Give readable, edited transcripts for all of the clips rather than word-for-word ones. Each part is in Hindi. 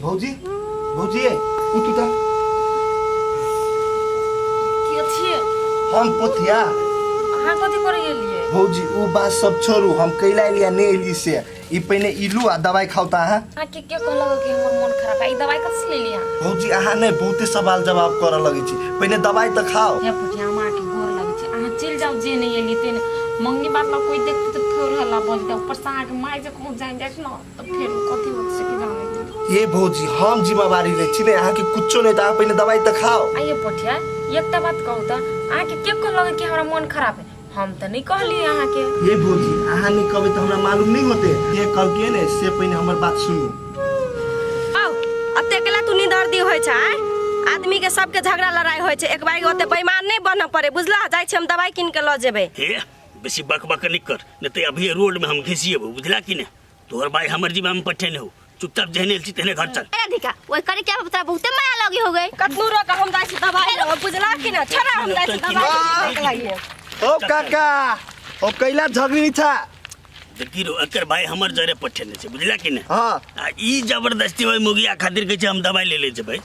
भौजी भौजी उठू त के छिए हम पोथिया अहाँ कथि करे गेलिए भौजी उ बात सब छोड़ू हम कैला लिया ने एली से ई पहले इलू आ दवाई खाउता है के कहलक कि हमर मन खराब है ई दवाई कथि ले लिया भौजी अहाँ ने बहुते सवाल जवाब कर लगी छी पहले दवाई त खाओ हे पुटिया मां के गोर लगे छी अहाँ चल जाओ जे नहीं एली तेने मंगनी बात ला कोई देखते तो फेर हल्ला बोल दे ऊपर से आके माई जे कहूं जाए जाए न तो फिर कथि होत से कि जाने ये भौजी हम जिम्मेवारी ले छी ने अहाँ के कुछो नहीं त पहले दवाई त खाओ आइए पुटिया एकटा बात कहू त अहाँ के कहलक कि हमरा मन खराब है हम त नहीं कहली अहाँ के ये भौजी अहाँ नहीं कहबे त हमरा मालूम नहीं होते ये कल के ने से पहले हमर बात सुनू आओ अते केला तू निदर्दी होय छै आदमी के सबके झगड़ा लड़ाई होय छै एक बार ओते बेईमान नहीं बन पड़े बुझला जाय छै हम दवाई किन के ल जेबे हे बेसी बकबक नहीं कर न त अभी रोड में हम घिसिएबो बुझला कि ने तोहर भाई हमर जीवा में पठे हो चुपचाप जहने छी तेने घर चल ए अधिका ओए करे क्या पता बहुते माया लगी हो गई कतनु रो के हम जाय छी दवाई ल बुझला कि ने छोरा हम जाय छी दवाई ओ काका ओ कैला झगड़ी था देखी रो अकर भाई हमर जरे पठे ने छै बुझला कि ने हां आ ई जबरदस्ती होय मुगिया खातिर के हम दवाई ले ले जेबै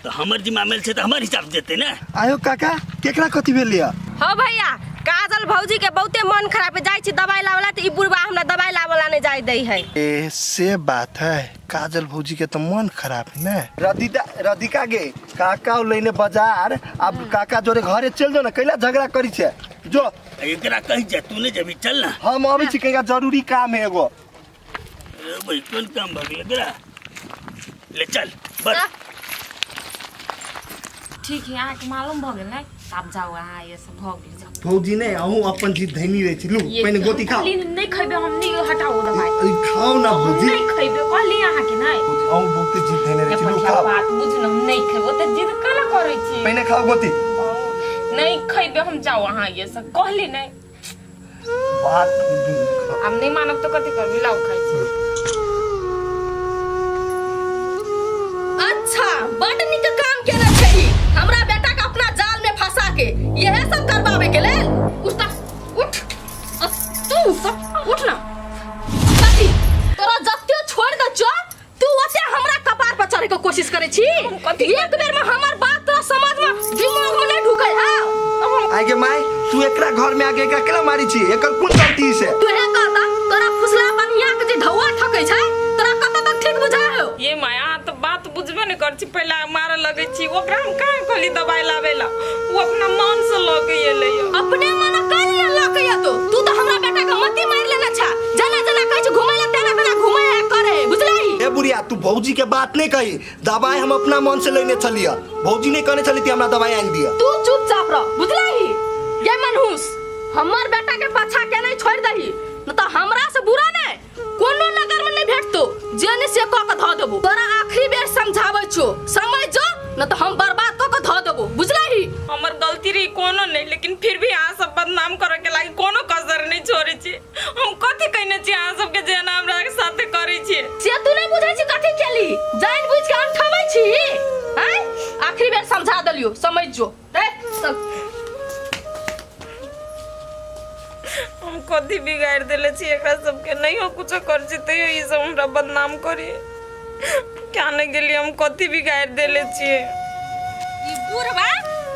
तो हमर जिम्मा मेल छै त हमर हिसाब देते ने आयो काका केकरा कथि भेल लिया हो भैया काजल भौजी के बहुते मन खराब है जाय छी दवाई लावला त ई बुढ़वा हमरा दवाई लावला नहीं जाय दई है ए से बात है काजल भौजी के तो मन खराब है ना रदिका गे काका लेने बाजार अब काका जोरे घरे चल जाओ ना कैला झगड़ा करी छे जो एकरा कहि जा तू ने जभी चल ना हम आबै छी कहिया जरूरी काम है एगो अरे भाई कोन काम भगले बेरा ले चल बस ठीक है अहाँ के मालूम भ गेल नै अब जाओ अहाँ ये सब भ गेल जाओ भौजी ने अहू अपन जीत धैनी रहे छी लू पहले गोती खाओ नहीं खइबे हम नहीं हटाओ दवाई खाओ ना भौजी नहीं खइबे कहली अहाँ के नहीं अहू बहुते जीत धैनी रहे छी लू क्या खाओ बात बुझन हम नहीं खइबो त जिद कला करै छी पहले खाओ गोती नहीं खइबे हम जाओ अहाँ ये सब कहली नहीं बात हम नहीं मानब तो कथि करबी लाओ खाइ छी अच्छा बड़ निक काम केने छही हमरा बेटा के अपना जाल में फंसा के यह सब करबावे के लेल उठ उठ तू सब उठ ना कथि तोरा जत्ते छोड़ दे छ तू ओते हमरा कपार पर चढ़े के कोशिश करे छी एक बेर में हमर बात तोरा समझ में दिमाग में नहीं ढुकै है आगे माय तू एकरा घर में आके केला मारी छी एकर कोन गलती से तू हे कहता तोरा फुसला बनिया के जे ढौआ ठकै छै तोरा कत तक ठीक बुझा हो ये माया तो बात बुझबे नहीं कर छी पहले मारे लगे छी ओकरा हम काहे कहली दवाई लावे ला वो अपना मन से लगे ये ले अपने मन कर ले लके तो तू तो हमरा बेटा के मती मार लेना छा जना जना कहै छ घुमै ले तेना तेना घुमै करे बुझलाई ए बुढ़िया तू भौजी के बात नहीं कही दवाई हम अपना मन से लेने चलिया भौजी नहीं कहने चली थी हमरा दवाई आन दिया तू चुपचाप रह बुझलाई ये मनहूस हमर बेटा के पाछा के नहीं छोड़ दही न तो हमरा से बुरा नहीं कोनो नगर में नहीं भेटतो जेने से क के ध देबो तोरा आखिरी बेर समझाबै छो समझ जो न तो हम बर्बाद क के ध देबो बुझलाई हमर गलती रही कोनो नहीं लेकिन फिर भी अहाँ सब बदनाम करे के लागी कोनो कसर नहीं छोड़े छी हम कथि कहने छी अहाँ सब के जेना हमरा के साथे करे छी से तू नहीं बुझै छी कथि केली जान बुझ के अंठबै छी हैं आखिरी बेर समझा दलियो समझ जो रे सब हम कथि बिगाड़ देले छी एकरा सब के नहीं हो कुछ कर छी तयो ई सब हमरा बदनाम करी क्या नहीं गेली हम कथि बिगाड़ देले छी ई बुढ़वा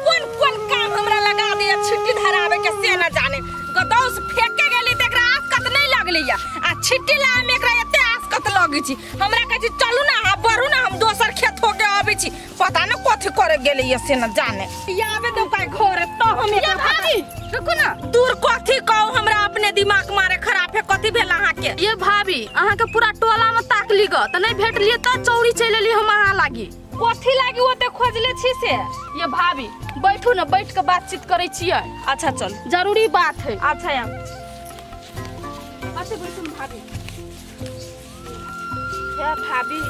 कोन कोन काम हमरा लगा दे छिट्टी धरावे के से न जाने गदौस फेंक के गेली त एकरा आसकत नहीं लगली आ छिट्टी ला में एकरा एते आसकत लगी छी हमरा कहै छी चलू ना आ बरू ना हम दोसर खेत हो के आबै छी पता न कथि करे गेली ये से न जाने आबे दो का घर तो हम ये भाभी रुको ना दूर कथि कहू हमरा अपने दिमाग मारे खराब है कथि भेल अहाँ के ये भाभी अहाँ के पूरा टोला में ताकली ग त नहीं भेटलिए त चौड़ी चल एली हम अहाँ लागी कथि लागी ओते खोजले छी से ये भाभी बैठू ना बैठ के बातचीत करे छियै अच्छा चल जरूरी बात है अच्छा यार अच्छा बैठू भाभी या भाभी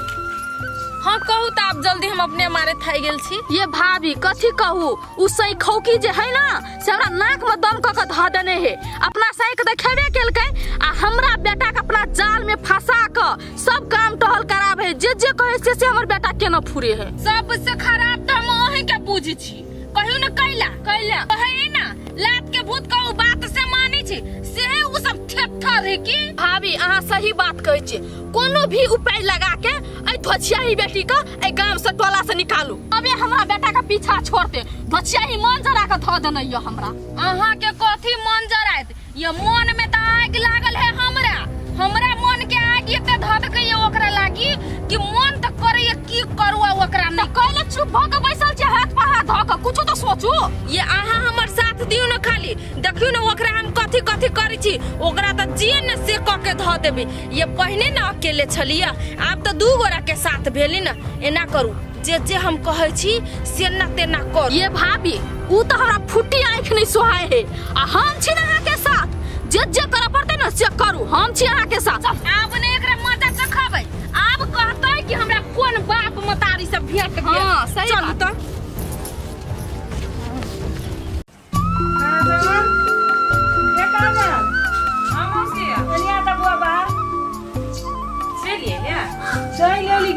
हाँ कहू त आप जल्दी हम अपने मारे थाई गेल छी ये भाभी कथि कहू उ सही खौकी जे है ना से हमरा नाक में दम क के ध देने है अपना सही के देखेबे केलकै आ हमरा बेटा के अपना जाल में फंसा क सब काम टहल करावे जे जे कहे से हमर बेटा केना फुरे है सबसे खराब तो हम ओहे के बुझी छी कहू न कैला कहे ना लात के भूत कहू बात से मानी छी से उ सब ठेठर है की भाभी अहाँ सही बात कहै छी कोनो भी उपाय लगा के ऐ धोछिया ही बेटी का ऐ गांव से टोला से निकालू। अबे हमरा बेटा का पीछा छोड़ते धोछिया ही मन जरा के ध देना यो हमरा। अहाँ के कथी मन जरात? ये मन में त आग लागल है हमरा मन के आग एते धद के ये ओकरा लागी कि मन त करे की करू ओकरा नहीं कहले चुप भ के बैसल छ हाथ पर हाथ ध के कुछ तो सोचू। ये अहाँ हमर साथ दियौ न खाली देखियो न ओकरा हम कथी कथी करै छी ओकरा त जिए न से क के ध देबे। ये पहिने न अकेले छलिया आब त दू गोरा के साथ भेली न एना करू जे हम कहै छी से न तेना कर। ये भाभी उ त हमरा फुटी आंख नहीं सोहाय है आ हम छी अहाँ के साथ जे करे पड़ते न से करू हम छी अहाँ के साथ। आब ने एकरा मजा चखबै आब कहतै कि हमरा कोन बाप मतारी से भेट गेल। हां सही चल त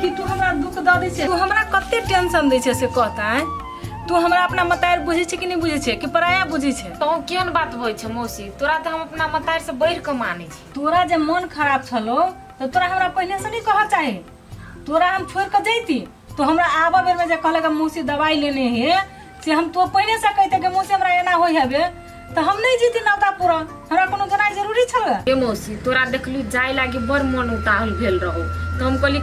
कि तू हमरा दुख द दै छै, तू हमरा कते टेंशन दै छै से कहता है। तू हमरा अपना मतार बुझे छै कि नहीं बुझे छै कि पराया बुझे छै? तो केन बात होय छै मौसी? तोरा त हम अपना मतार से बढ़ के माने छी। तोरा जे मन खराब छलो तो तोरा हमरा पहले से नहीं कह चाहे। तोरा हम छोड़ के जैती तो हमरा आबा बेर में जे कहले कि मौसी दवाई लेने है से हम तो पहले से कहते कि मौसी हमरा एना होय हबे तो हम नहीं जीती नौता पूरा। हमरा कोनो जनाई जरूरी छल ए मौसी तोरा देखलू जाय लागी बड़ मन उतावल भेल रहो तो हम कहली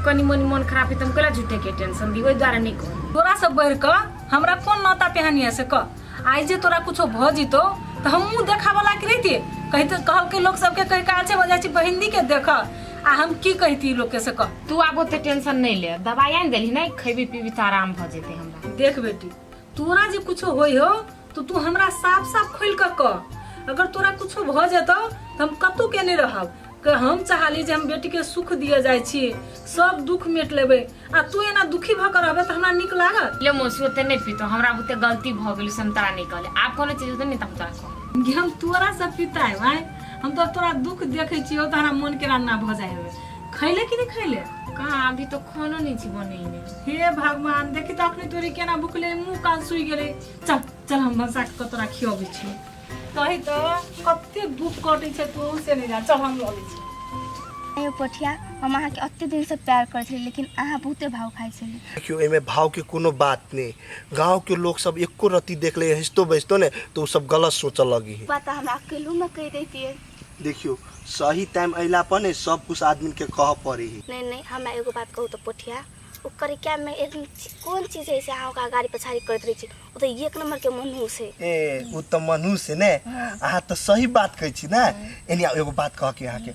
कनी मनी मन खराब है तुम कला झूठे के टेंशन दी ओइ द्वारा नहीं कह। तोरा सब बढ़ के हमरा कौन नौता पहनी है से कह। आई जे तोरा कुछो भ जितो तो हम मुंह देखा वाला के रहती कहते कहल के लोग सबके कह काल से बजा छी बहिंदी के देख आ हम की कहती लोग के से कह। तू आब ओते टेंशन नहीं ले दवाई आन देली नहीं खैबी पीबी त आराम भ जेते हमरा। देख बेटी तोरा जे कुछो होय हो तो तू हमरा साफ साफ खोल के कह। अगर तोरा कुछो भ जेतो तो हम कतौ के नहीं रहब कि हम चाहली जे हम बेटी के सुख दिए जाय छी सब दुख मेट लेबे आ तू एना दुखी भ कर रहबे त हमरा निक लागत। ले मौसी ओते नहीं पीतो हमरा ओते गलती भ गेली से हम तोरा नहीं कहले आप कोनो चीज ओते नहीं त हम तोरा कह। कि हम तोरा से पिता है भाई हम तो तोरा दुख देखे छी तो हमरा मन केना ना भ जाय होवे। खैले कि नहीं खैले? कहां अभी तो खाना नहीं छी बनैने। हे भगवान देखी त अपने तोरी केना भूखले मुंह कान सुई गेले। चल चल हम बसा के तोरा खियाबे छी। कहि तो कते दुख कटै छै तू से नहीं जा। चल हम लबै छी। ए पोठिया हम अहाँ के अत्ते दिन से प्यार करत छी लेकिन अहाँ बहुते भाव खाइ छी। देखियो एमे भाव के कोनो बात नहीं। गांव के लोग सब एको रति देखले हंसतो बसतो ने तो सब गलत सोच लगी है। बात हमरा अकेलो में कह देती है। देखियो सही टाइम अइला पर ने सब कुछ आदमी के कह पड़ी है। नहीं हमरा एगो बात कहू तो पोठिया ओकर क्या में एक कौन चीज है से अहाँ का गाड़ी पछाड़ी करत रही छी ओ तो एक नंबर के मनुष्य से। ए उ त मनुष्य ने अहाँ त सही बात कहै छी ना। एनी एगो बात कह के अहाँ के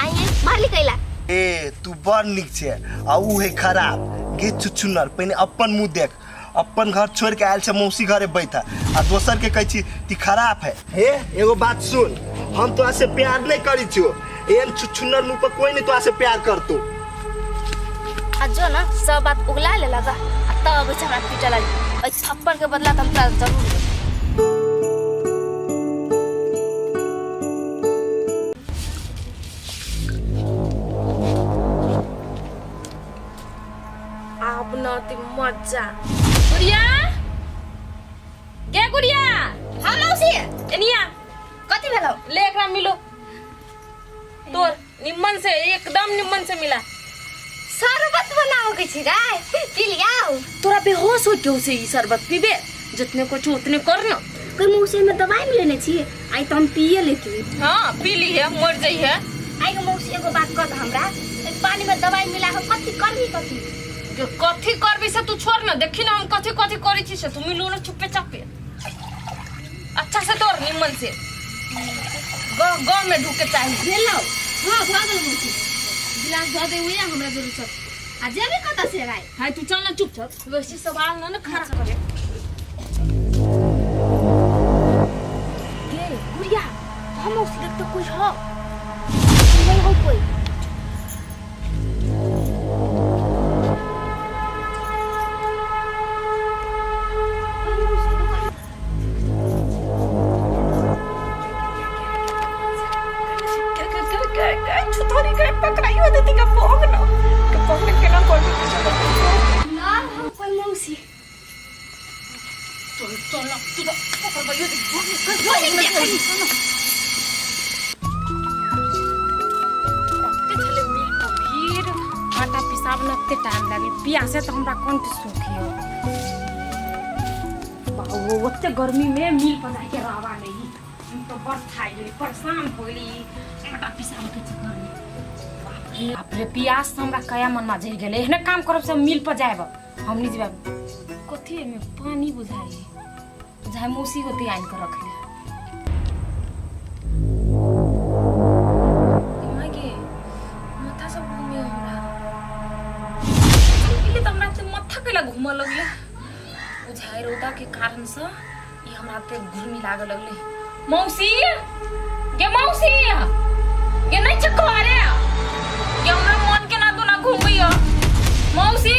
आइए मारली कैला। ए तू बड़ निक छे आ उ है खराब गे चुचुनर। पहले अपन मुंह देख अपन घर छोड़ के आयल छे मौसी घरे बैठा आ दोसर के कहै छी ती खराब है। हे एगो बात सुन हम तोरा से प्यार नहीं करी छियो एन चुचुनर मुंह पर कोई नहीं तोरा से प्यार करतो। आ जो ना सब बात उगला ले लगा तब से हमरा पीटा लगी और थप्पड़ के बदला तुम तोरा जरूर अब न ती मजा। गुड़िया के गुड़िया हां मौसी एनिया कथि भेलो ले एकरा मिलो तोर निम्मन से एकदम निम्मन से मिला। शरबत बनाओ के छी गाय पी लियाओ। तोरा बेहोश हो क्यों से ई शरबत पीबे जितने को उतने कर ना। कोई मौसी में दवाई में लेने छी आई तो हम पिए लेती। हां पी ली है मर जाई है। आई मौसी एगो बात कह हमरा पानी में दवाई मिला के कथि करबी कथि जो कथी करबी से तू छोड़ ना देखी ना हम कथी कथी करी छी से तू मिलो ना चुपे चापे अच्छा से तोर निम्मन से गाँव में ढुके चाहिए भेलो। हां भागल मौसी गिलास द दे हुई हमरा जरूर सब आ जेबे कत से गाय। हाय तू चल ना चुपचाप वैसे सवाल ना खड़ा करे। के गुड़िया हम उस देख तो कुछ हो नहीं हो कोई। छुतरी के पकड़ाई हो देती का भोग ना के पकड़ के ना कोई ना हम कोई मौसी तो ना तू तो पकड़ भाई ते चले मिल पवीर अब नते टाइम लगे पियासे तो हमरा कौन के सूखी हो बाबू ओते गर्मी में मिल पर जाके रावा नहीं हम तो बस खाई गई परेशान हो गई आटा पिसाव के चक्कर में बाप रे पियास हमरा कया मन में जई गेले एहने काम करब से मिल पर जाएब हम नहीं जेब कथी में पानी बुझाई जाय मौसी होती आइन कर रख ले घूम लगले बुझाई रौदा के कारण से ये हमरा पे घूमी लागे लगले मौसी के नहीं चको रे ये हमरा मन के ना तो ना घूमियो मौसी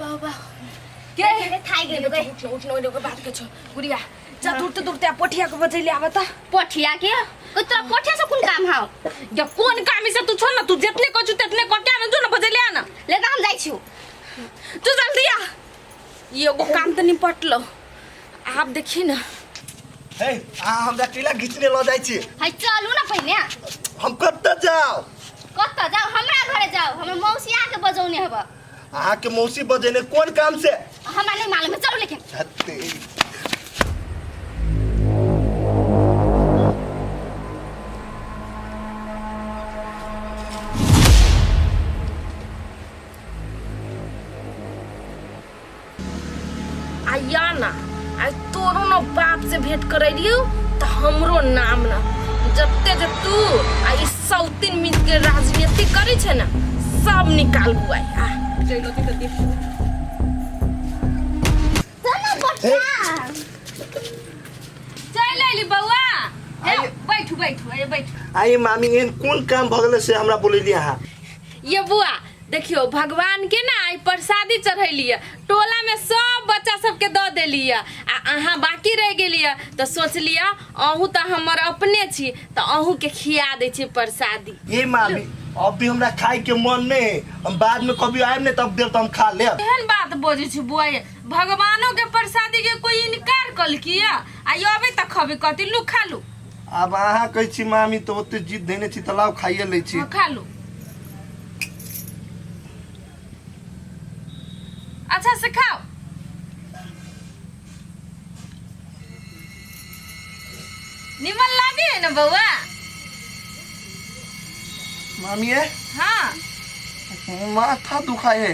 बाबा के थाई गेल गए उठ लो बात के छो गुड़िया जा दूरते पोठिया को बजैले आबे त पोठिया के ओ तोरा पोठिया से कोन काम हाउ या कोन काम से तू छोड़ ना तू जितने कछु ततने कटे में जो ना बजैले आ ना ले त हम जाई छु तू जल्दी आ ये को काम त निपटलो आप देखी ना हे हमरा किला घिचने ल जाइ छी है चलू ना पहिने हम कत्ता जाओ हमरा घरे जाओ हमर मौसी आके बजौने हबा अहाँ के मौसी बजेने कौन काम से हमरा नहीं मालूम है चलो लेकिन हत्ते आया ना आज तोरो ना बाप से भेंट करे लियो तो हमरो नाम ना जत्ते जे तू आ इस सौतीन मिल के राजनीति करी छे ना सब निकाल बुआ आ चलो तो देख चलो पोठिया चल आइली बउआ ए बैठू ए बैठू आई मामी एन कौन काम भगले से हमरा बोलेली अहाँ ये बुआ देखियो भगवान के ना आई प्रसादी चढ़ैलिए टोला में सब बच्चा सबके द देलिए आ अहाँ बाकी रह गेलिए तो सोचलिए अहू तो हमर अपने छी तो अहू के खिया दे छी प्रसादी ये मामी अब भी हमरा खाए के मन नहीं हम बाद में कभी आए नहीं तब देर तो हम खा ले एहन बात बोझे छी बुआ भगवानों के प्रसादी के कोई इनकार कल किया आ अबे तक खबे कथी लू खा लू अब अहाँ कहै छी मामी तो ओते जीत देने छी तलाव खाइए ले छी खा लू अच्छा से खाओ निमन लागे है ना बउआ मामी है हाँ माथा दुखाए है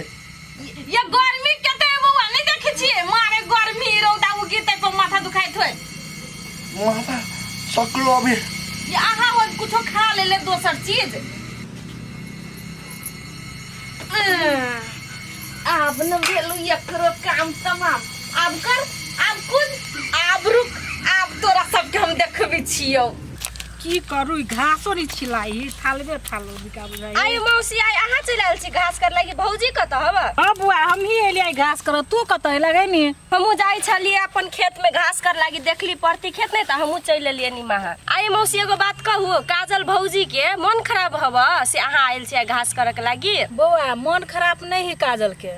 ये गर्मी कते बउआ नहीं देखे छिए मारे गर्मी रौदा उगिते पर माथा दुखाइत होय माथा सकलो अभी ये आहा हो कुछो खा ले दोसर चीज अब न भेलु एकरो काम तमाम अब कर अब कुछ अब रुक अब तोरा सबके हम देखबी छियो की करू घासो नहीं छिलाई थालबे थालो बिका बुझाई आई मौसी आई आहा चलल छी घास कर लगी भौजी कत हबा हां बुआ हम ही एलिए घास कर तू कत लगे नी हमू जाई छलिए अपन खेत में घास कर लागी देखली पड़ती खेत नहीं त हमू चल लेलिए निमाहा आई मौसी एगो बात कहू काजल भौजी के मन खराब हबा से आहा आइल छी घास करे के लागी बउआ मन खराब नहीं है काजल के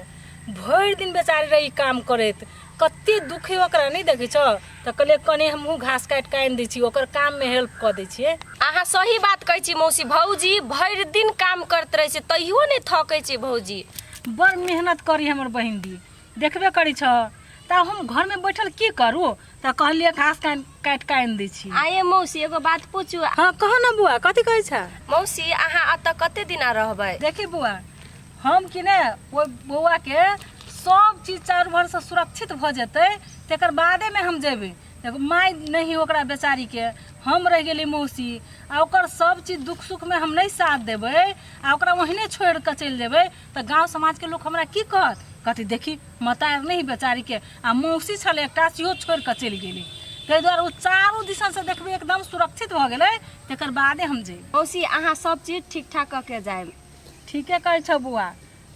भर दिन बेचारी रही काम करत कते दुखी ओकरा नहीं देखे छ त कले कने हमहू घास काट के आन दै छी ओकर काम में हेल्प क दै छी आहा सही बात कहै छी मौसी भौजी भर दिन काम करत रहे छै तइयो नहीं थकै छै भौजी बड़ मेहनत करी हमर बहिन दी देखबे करी छ त हम घर में बैठल की करू त कहलिए घास काट के आन दै छी आये मौसी एगो बात पूछू हां कह न बुआ कथि कहै छ मौसी आहा अत कते दिना रहबै देखी बुआ हम कि ने वो बउआ के सब चीज चारू भर से सुरक्षित भ जेतै तेकर बादे में हम जेबै देखो माय नहीं ओकरा बेचारी के हम रह गेली मौसी आ ओकर सब चीज दुख सुख में हम नहीं साथ देबै आ ओकरा वहीने छोड़ के चल जेबै त गांव समाज के लोग हमरा की कहत कथि देखी मतार नहीं बेचारी के आ मौसी छले एकटा सियो छोड़ के चल गेली तै द्वारा वो चारू दिशा से देखबै एकदम सुरक्षित भ गेलै तेकर बादे हम जेबै मौसी आहा सब चीज ठीक ठाक क के जाए ठीके कहै छ बुआ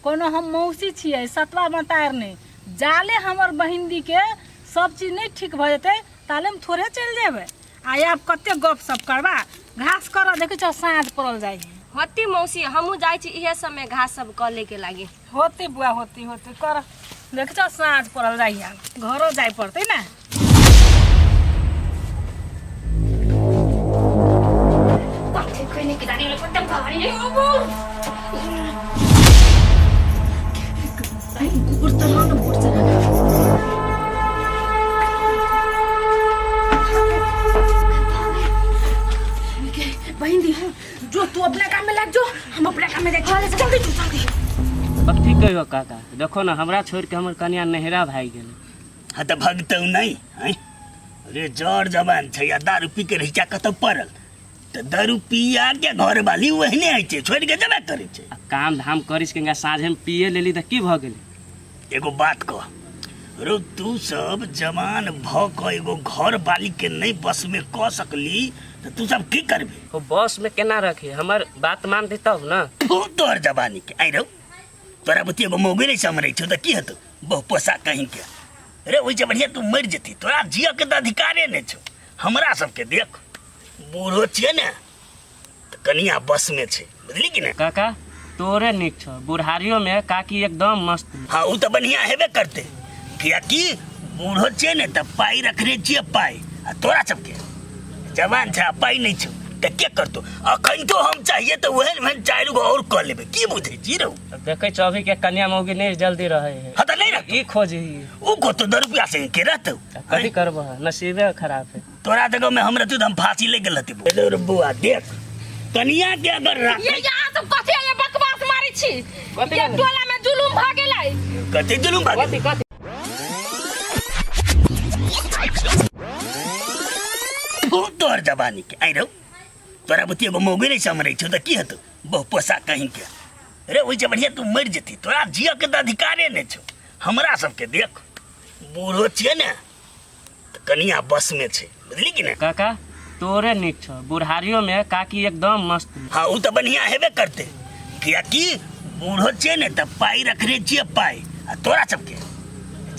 कोनो हम मौसी छियै सतवा मतार नहीं जाले हमर बहिन दी के सब चीज नहीं ठीक भ जेतै ताले हम थोड़े चल जेबै आ आब कते गप सब करबा घास कर देखै छ साँझ पड़ल जाइ होती मौसी हमू जाई छी इहे समय घास सब क ले के लागी होती बुआ होती कर देखै छ साँझ पड़ल जाइ घरो जाय पड़तै ना बहनी की दादी लोग एकदम भारी है गुड़ चला ना गुड़ चला बहन दी जो तू अपने काम में लग जो हम अपने काम में देख जल्दी जल्दी अब ठीक कहियो काका देखो ना हमरा छोड़ के हमर कन्या नहरा भाई गेल हाँ तो भगतौ नहीं हैं अरे जड़ जवान छै या दारू पी के रहिचा कतौ पड़ल तो दारू पिया के घर वाली वहने आई छै छोड़ के जबे करे छै काम धाम करिस के साँझे में पिए लेली त की भ गेलै एगो बात कह रो तू सब जवान भ क एगो घर वाली के नहीं बस में क सकली तो तू सब की करबे वो बस में केना रखी हमर बात मान दे तब ना तोहर जवानी के आई रहो तोरा बुती एगो मौगे नहीं समझ छो तो की हतो बहु पोसा कहीं के अरे वही बढ़िया तू मर जती तोरा जिया के तो अधिकारे नहीं छो हमरा सबके देख बूढ़ो छिए ना तो कनिया बस में छे बुझली कि ना काका तोरे निक छ बुढ़ारियों में काकी एकदम मस्त हाँ वो तो बढ़िया हेबे करते किया कि बूढ़ो छिए ना तो पाई रखने छिए पाई आ तोरा सबके जवान छा पाई नहीं छो तो क्या करतो अखन तो हम चाहिए तो वहन वहन चार गो और कर लेबे की बुझे जी रहो देखे चौबी के कन्या मौगी नहीं जल्दी रहे है हाँ तो नहीं रख ई खोजी ऊ को तो 10 रुपया से के रहतो कथी करब नसीबे खराब है तोरा देखो मैं हमरा तू हम फांसी ले गेल हती रे बुआ देख कनिया के अगर रख ये यहाँ सब कथी ये बकवास मारी छी कथी ये टोला में जुलूम भ गेलै कथी जुलूम भाग कथी कथी तोहर जवानी के आई रहो तोरा बुती एगो मौगे नहीं समझ छो तो की हतो बहु पोसा कहीं के अरे वही बढ़िया तू मर जती तोरा जिया के तो अधिकारे नहीं छो हमरा सबके देख बूढ़ो छिए ना तो कनिया बस में छे बुझली कि ना काका तोरे निक छ बुढ़ारियों में काकी एकदम मस्त हाँ वो तो बढ़िया हेबे करते किया कि बूढ़ो छिए ना तो पाई रखने छिए पाई आ तोरा सबके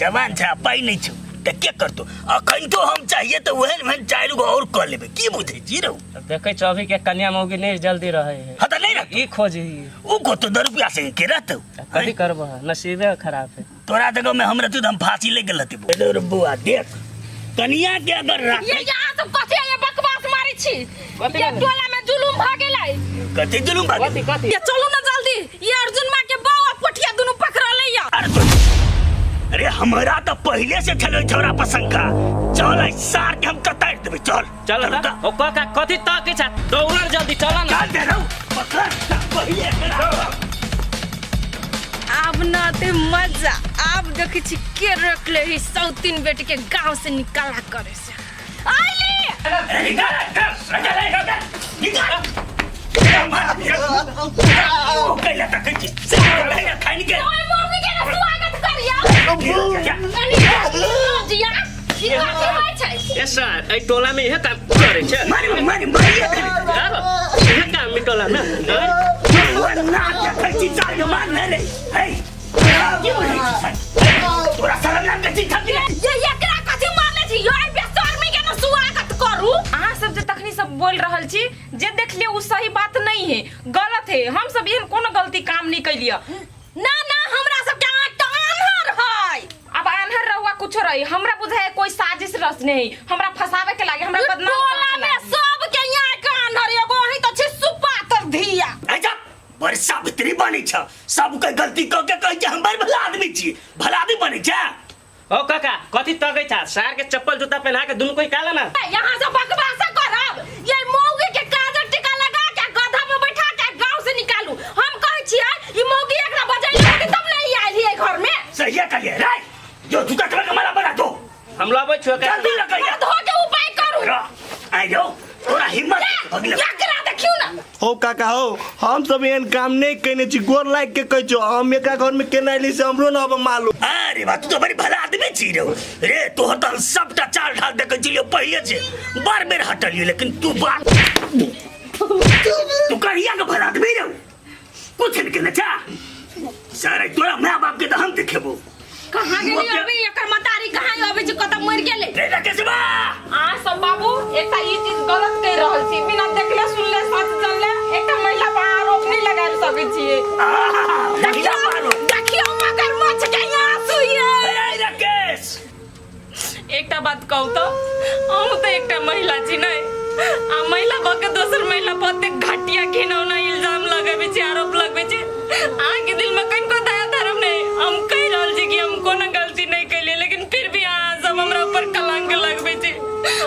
जवान छा पाई नहीं छो तो क्या करतो अखन तो हम चाहिए तो वहन वहन चार गो और कर लेबे की बुझे जी रहो देखे चौबी के कन्या मौगी नहीं जल्दी रहे है हाँ तो नहीं रख ई खोजी ऊ को तो 10 रुपया से के रहतो कथी करब नसीबे खराब है तोरा देखो मैं हमरा तू हम फांसी ले गेल हती रे बुआ देख कनिया के अगर रख ये यहाँ सब कथी ये बकवास मारी छी कथी ये टोला में जुलूम भ गेलै कथी जुलूम भाग कथी कथी ये चलू ना जल्दी ये अर्जुन माँ के बाऊ आ पोठिया दोनों पकड़ लिया अरे हमरा तो पहले से चलो छोरा पसंद का चल सार के हम कतार देबे चल चल ना ओ काका कथी तक के छ दौड़ जल्दी चल ना चल दे रहो पकड़ पहले करा अब ना ते मजा अब देखी छी के रख ले ही सौतीन बेटी के गांव से निकाला करे से आइली अरे निकाल कैला तक के खाने के ओए मम्मी के स्वागत करिया जिया ई कथी होय छै ए सर ए टोला में यह काम करे छ मारी यह काम में टोला ना ना कच्ची चाल के मार रे हे की बोले तोरा शरम ना कच्ची खा ये एकरा कथी मारले छी यो बेशर्मी के न स्वागत करू अहाँ सब जे तखनी सब बोल रहल छी जे देख लियो उ सही बात नहीं है गलत है हम सब एहन कोनो गलती काम नहीं कैलिया ना ना हमरा सब के आंख त आन्हर है अब आन्हर रहुआ कुछ रही हमरा बुझाए कोई साजिश रच नहीं हमरा फसावे के लागे हमरा बदनाम टोला करे के में लागे सब के यहाँ के आन्हर एगो ही त छै सुपातर धिया आजा वर्षा भितरी बनी छ सब कोई गलती क के कह के हम बड़ भला आदमी छी भला आदमी बनी छ ओ काका कथी तकै छ सार के चप्पल जूता पहना के दुनु कोई काला ना यहाँ से बकवास करब ये मौगी के काजर टीका लगा के गधा पे बैठा के गांव से निकालू हम कहै छियै ई मौगी एकरा बजाइले होती तब नहीं आइल है घर में सही है कहिए रे जो जूता कलर का माला बना दो हम लबै छु का जल्दी लगाइए धो के उपाय करू आई जाओ थोड़ा हिम्मत अगले एकरा देखियो ना हो काका हो हम सब एहन काम नहीं कहने छी गोर लाग के कह छो हम एकरा घर में केना एली से हमरो ना अब मालूम अरे बा तू तो बड़ी भला आदमी छी रे तोहर तो हम सबटा चाल ढाल देखे चलियो पहिले से बार बेर हटलियो लेकिन तू बात तू कहिया के भला आदमी रे कुछ नहीं कहना चाह सारे तोरा माँ बाप के तो हम देखेबो कहां गेली अभी एकर मतारी कहां अभी जो कत मर गेले रे कैसे बा आ सब बाबू एकटा ई चीज गलत कह रहल छी बिना देखले सुनले सच जानले एकटा महिला पर आरोप नहीं लगा सकै छियै देखियो मगर मच के आंसू ये राकेश एकटा बात कहू तो हम तो एकटा महिला छी नहीं आ महिला बके दोसर महिला पते घटिया घिनौना इल्जाम लगाबे छै, आरोप लगबे छै। अहाँ के दिल में कनिको दया धर्म नहीं। हम कह रहल छी कि हम कोनो गलती नहीं कैलिए, लेकिन फिर भी अहाँ सब हमरा ऊपर कलंक लगबे छै।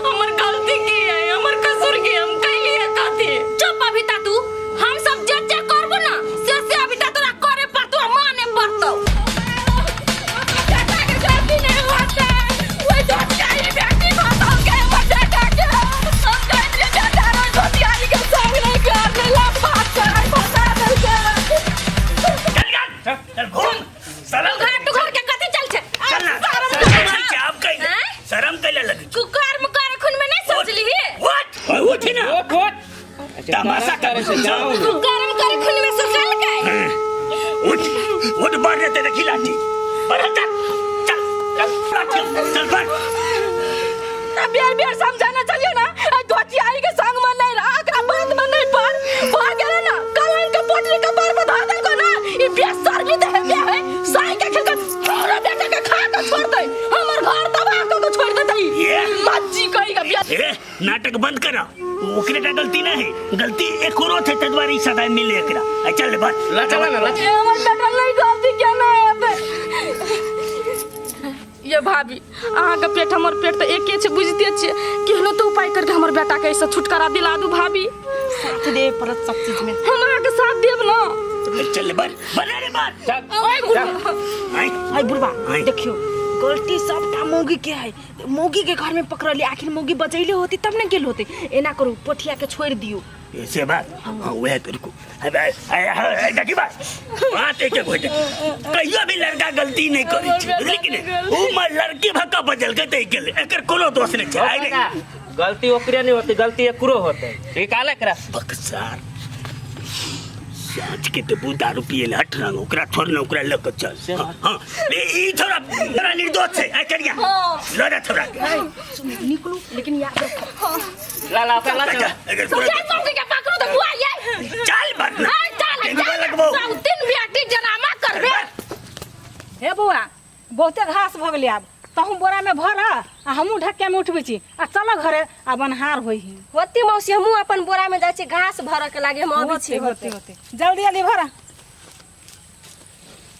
हमर गलती की है, हमर कसूर की, हम कैलिए कथी? चुप अभी ता तू, हम सब जे जे करबो ना से अभी ता तोरा करे पड़तो, माने पड़तो। बेटा के गलती नहीं होते, वो तो चाहिए बेटी बताओ के बेटा के हम कहते बेटा रो धोतियारी के संग नहीं प्यार नहीं लग बात कर बता दे के चल घूम साला घर टू घर के कथी चल छे। चल ना शरम छै आप कह शरम कैला लगे कुकर में करे खून में नहीं सोचली है। व्हाट उठी ना तमाशा करे से जाओ कुकर में करे खून में सोचल के उठ बाहर रहते देखी लाठी बढ़ा चल लाठी चल बढ़ बेर समझाना चाहिए ना। धोती आई के संग में नहीं रहा, एकरा बात में नहीं पड़ भाग गेले ना, कलन के पोटली के बार बधा दे को ना। ई बेसर भी दे है साई के खेल के छोरा बेटा के खा के छोड़ दे, हमर घर तबाह को छोड़ दे। ये मज्जी कही का बिया ए नाटक बंद करा, ओकरे का गलती ना है, गलती एक और थे तदवारी सदा मिले एकरा। चल बस ला चला ना हमर बेटा नहीं गलती क्या ना है। ये भाभी अहाँ के पेट हमर पेट तो एके छे, बुझते छे केहनो तो उपाय करके हमर बेटा के ऐसा छुटकारा दिला दू भाभी। साथ दे परत सब चीज में हम अहाँ के साथ देब ना। चल बना रे बात आई बुढ़वा देखियो गलती सबटा मौगी के है। मौगी के घर में पकड़ली, आखिर मौगी बचैले होती तब न गेल होते। एना करू पोठिया के छोड़ दियो। ऐसे बात हां वह तेरे को देखी बात बात एक हो जाए कहियो भी लड़का गलती नहीं करी छै, लेकिन ऊ म लड़की भक्का बदल के तै गेल, एकर कोनो दोष नहीं छै। आइ रे गलती ओकरे नहीं होती, गलती एकरो होते। निकाले करा बक्सार आज के तो दारू पिए ले हट रंग ओकरा छोड़ ना, ओकरा लेके चल। हां ई थोड़ा बड़ा निर्दोष है। आ करिया लड़ा थोड़ा निकलू लेकिन याद रखो ला ला ला चल अगर तो क्या मौके के पकड़ू तो बुआ ये चल बरना चल लगबो दिन बेटी जनामा करबे। हे बुआ बहुते घास भ गेलै, आब तहू बोरा में भर आ हमहू ढक्के में उठबै छी आ चल घरे आ बनहार होई ही। होती मौसी हमहू अपन बोरा में जाय छी घास भर के लागे हम अभी छी होते जल्दी जल्दी भर,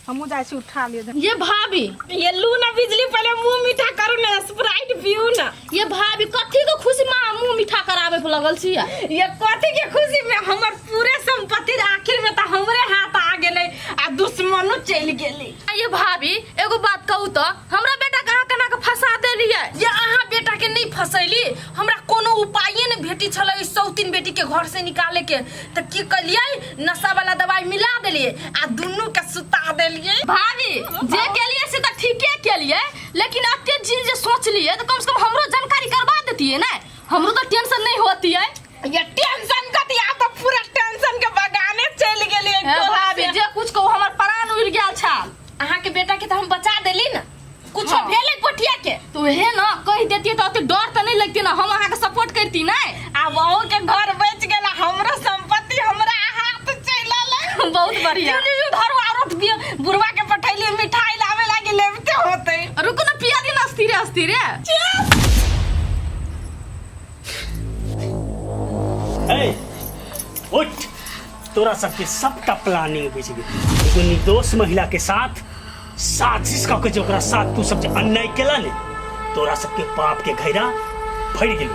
हमहू जाय छी उठा ले। ये भाभी ये लू ना बिजली पहले मुंह मीठा करू ना, स्प्राइट पीऊ ना। ये भाभी कथी के खुशी में मुंह मीठा करावे पे लगल छी। ये कथी के खुशी में हमर पूरे संपत्ति आखिर में त हमरे हाथ आ गेलै आ दुश्मनो चल गेलै। ये भाभी एगो बात कहू तो हमरा बेटा कहाँ कना के फंसा देलिए। ये अहाँ बेटा के नहीं फसैली, हमरा कोनो उपाय न भेटी छलै सौतीन बेटी के घर से निकाले के, त की कलियै नशा वाला दवाई मिला देलिए आ दुन्नु के सुता देलिए। भाभी जे केलिए से त ठीके केलिए, लेकिन अते चीज जे सोच लिए तो कम से कम हमरो जानकारी करवा देती है ना, हमरो तो टेंशन नहीं होती है। ये टेंशन कथी, आ तो पूरा टेंशन के बगाने चल गेलिए। भाभी जे कुछ को हमर प्राण उड़ गेल छल, अहाँ के बेटा के त हम बचा देली ना, कुछ भेले पोठिया के तो हे ना कह देती तो अते डर त नहीं लगती ना, हम अहाँ के सपोर्ट करती ना। आ वहू के घर बच गेला, हमरो संपत्ति हमरा हाथ चलल। बहुत बढ़िया। घर आरोट बुढ़वा के पठैली मिठाई लावे लागी लेबते होते। रुको ना पिया दिन अस्थिरे अस्थिरे। ए उठ, तोरा सबके सबटा प्लानिंग बुझ गेल। एगो निर्दोष महिला के साथ साजिश क के ओकरा साथ तू सब जे अन्याय केला ने, तोरा सबके पाप के घैरा भर गेल।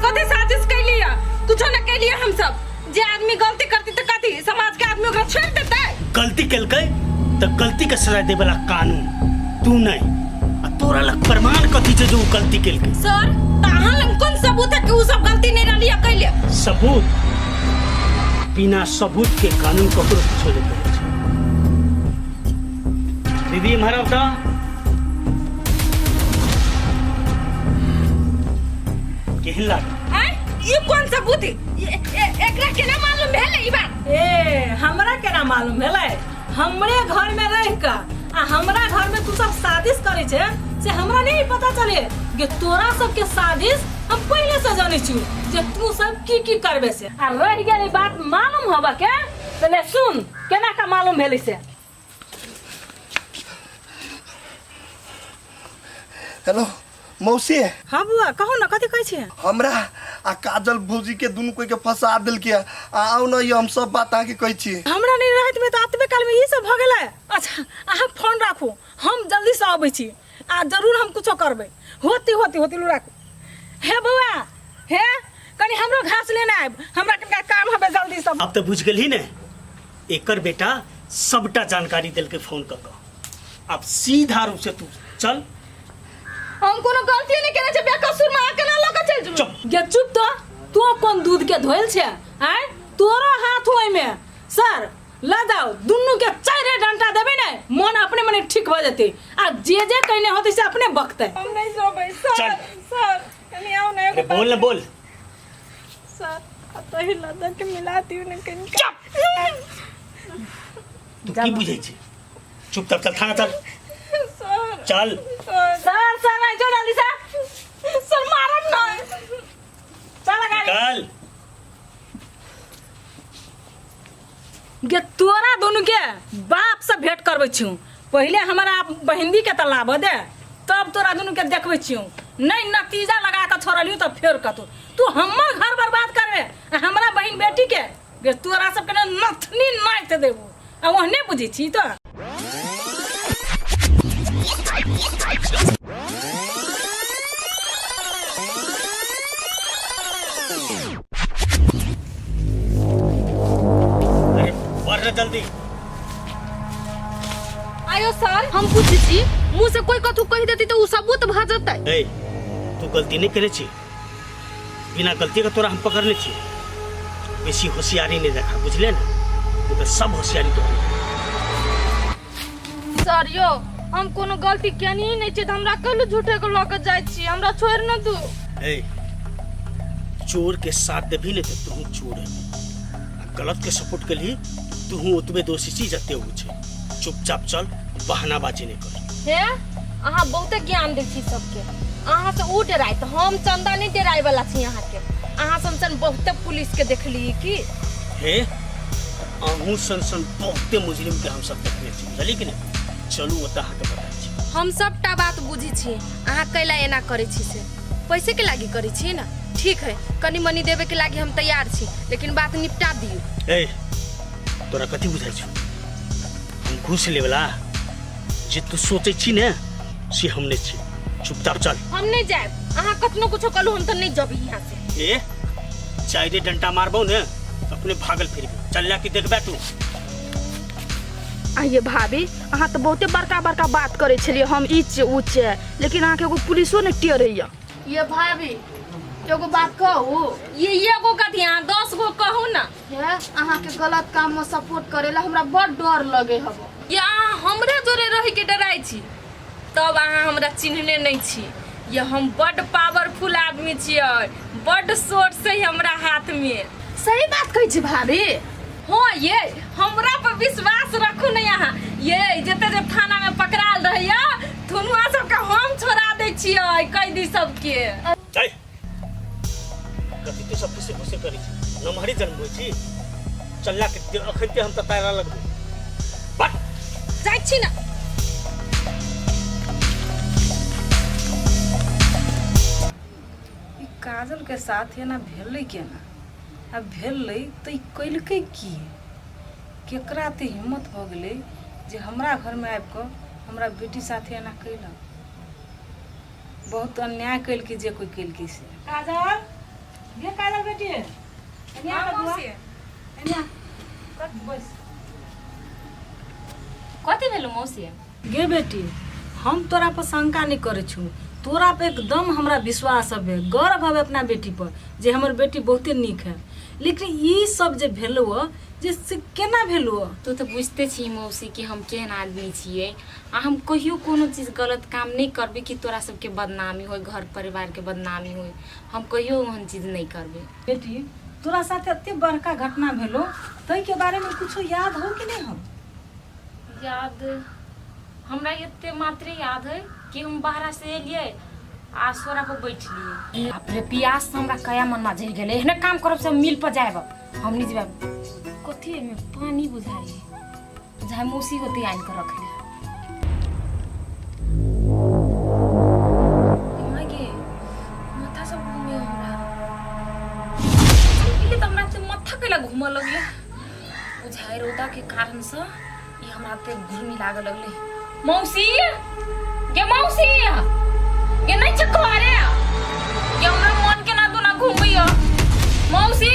कथी साजिश कैलिया? कुछो न कैलिया। हम सब जे आदमी गलती करती त कथी समाज के आदमी ओकरा छोड़ देतै? गलती केलकै त गलती के सजा दे वाला कानून तू नहीं, आ तोरा लग प्रमाण कथी छै जो गलती केलकै? सर ताहा लंग कोन सबूत है कि उ सब गलती नहीं रहलिया कैले? सबूत बिना सबूत के कानून ककरो छोड़ देते छै। दीदी हमारा बता केहन लाग? ये कौन सबूत है? एकरा केना मालूम भेलै ई बात? ए हमरा केना मालूम भेलै? हमरे घर में रह का आ हमरा घर में तू सब साजिश करे छे से हमरा नहीं पता चले कि तोरा सब के साजिश हम पहले से जाने छी जे तू सब की करबे से। आ रह गेली बात मालूम होबा के तने सुन केना का मालूम भेलै से। हेलो मौसी। हाँ बुआ कहू ना कथी कहै छी? हमरा आ काजल भौजी के दुनू कोई के फंसा देलकै आओ न हम सब बात अहाँके कहै छी। हमरा नहीं रहत में तो आतबे काल में ई सब भ गेलै। अच्छा अहाँ फोन राखू, हम जल्दी से आबै छी आ जरूर हम कुछो करबै। होती लू राखू। हे बउआ हे कनी हमरो घास लेना आब, हमरा कनका काम हबे जल्दी से। अब तो बुझ गेली ने एकर बेटा सबटा जानकारी दिल के फोन कर। अब सीधा रूप से तू चल। हम कोनो गलती नहीं केने छै, बेकसूर मार के ना लग चल जू। चुप गे चुप तो, तू कौन दूध के धोइल छे? आय तोरो हाथ होय में सर ला जाओ, दुन्नू के चारे डंटा देबे ने मन अपने मने ठीक भ जेते आ जे कहने होते से अपने बकते। हम नहीं सोबै सर। चल। सर कनी आओ ना अरे बोल ना बोल। सर तो ही लदा के मिलाती हूं न कनी। तू की बुझै छै? चुपचाप चल थाना चल। सर चल सर नहीं जो जल्दी से सर मारम ना। चल गाड़ी चल। गे तोरा दोनों के बाप से भेंट करबै छी। पहले हमारा बहिंदी के तलाब दे, तब तोरा दोनों के देखबै छी। नहीं नतीजा लगा के छोड़लियो तो फेर कतो तू हमर घर बर्बाद करबे हमरा बहिन बेटी के। गे तोरा सब के नथनी नाच देबो आ ओहने बुझी छी तो। अरे बढ़ जल्दी। आयो सर, हम पूछी छी मुंह से कोई कथु कह देती तो उ सबूत भ जतै। ए तू गलती नहीं करे छी, बिना गलती का तोरा हम पकड़ने छी। बेसी होशियारी नहीं देखा, बुझले ना? नहीं तो सब होशियारी तो सर यो हम कोनो गलती केनी ही नहीं छै, त हमरा कल झूठे को लक जाय छी, हमरा छोड़ न दू। ए चोर के साथ देभी नहीं तो तू चोर है, गलत के सपोर्ट के लिए तू उतबे दोषी छी जते हो छै। चुपचाप चल, बहानाबाजी नहीं कर। हे अहाँ बहुते ज्ञान दै छी सबके। अहाँ से उ डराय त हम चंदा नहीं डराय वाला छी अहाँ के। अहाँ सन बहुते पुलिस के देखली की हे अहू सन बहुते मुजरिम के हम सब देखले छी, बुझली कि नहीं? चलू ओता अहाँ के बता छी। हम सबटा बात बुझी छी। अहाँ कैला एना करे छी से पैसे के लागी करे छी ना? ठीक है, कनी मनी देवे के लागी हम तैयार छी, लेकिन बात निपटा दियो। ए तोरा कथी बुझाइ छौ? हम घूस लेवला जे तू सोचे छी ने से हम नहीं छी। चुपचाप चल। हम नहीं जाए, अहाँ कतनो कुछो कलू हम त नहीं जबी यहाँ से। ए चाइरे डंटा मारबो ने अपने भागल फिरबे। चल जा के देखबे तू। आइए भाभी, अहाँ तो बहुते बड़का बड़का बात करे छलिए, हम इच उच, लेकिन अहाँ के एगो पुलिसो नहीं टेरैया। ये भाभी एगो बात कहू, ये एगो कथी अहाँ 10 गो कहू ना। हे अहाँ के गलत काम में सपोर्ट करेला हमरा बड़ डर लगे हबो। ये अहाँ हमरे जोरे रही के डराई छी, तब अहाँ हमरा चिन्हने नहीं छी। ये हम बड़ पावरफुल आदमी छियै, बड़ सोर्स है हमरा हाथ में। सही बात कहै छी भाभी। हाँ ये हमरा पर विश्वास रखू नहीं अहाँ। ये जते जे थाना में पकड़ाल रहैया थुनुआ सबके हम छोड़ा दै छियै कैदी सबके। ए कथी तू सब किसे घुसे करी छी? नमहरी जन्म होई छी। चलला के अखनते हम त तारा लगबो। बट जाइ छी ना। काजल के साथ है ना भेलै केना? अब भेलै तो ई कैलकै की? केकरा ते हिम्मत भ गेलै जे हमरा घर में आबि कऽ हमरा बेटी साथे एना कैलक? बहुत अन्याय कैल के जे कोई कैल के से। काजल गे काजल बेटी एनिया का बुआ एनिया बस। कथी भेलो मौसी? गे बेटी हम तोरा पर शंका नहीं करे छु, तोरा पे एकदम हमरा विश्वास है, गर्व है अपना बेटी पर जे हमर बेटी बहुते नीक है। लेकिन ई सब जे भेलो जे से केना भेलो? तू तो बुझते छी मौसी कि हम केहन आदमी छिए आ हम कहियो कोनो चीज गलत काम नहीं करबे कि तोरा सबके बदनामी हो, घर परिवार के बदनामी हो। हम कहियो ओहन चीज नहीं करबे। बेटी तोरा साथे एते बड़का घटना भेलो, तै के बारे में कुछो याद हो कि नहीं? हम याद हमरा एते मात्र याद है कि हम बाहर से एलिए आ सोरा पर बैठलिए। अपने पियास से हमरा कया मन में झड़ गेले, एहने काम करब से मिल पर जाएब हम नहीं जेब। कथी में पानी बुझाई बुझाई मौसी होते आन कर रखले। मागे माथा सब घूमे हमरा। ला घूम लगले बुझाए रौदा के कारण से ये हमरा पे घुर्मी लाग लगले। मौसी गे मौसी ये नहीं चकवारे ये हमरा मन के ना तो ना घूमियो मौसी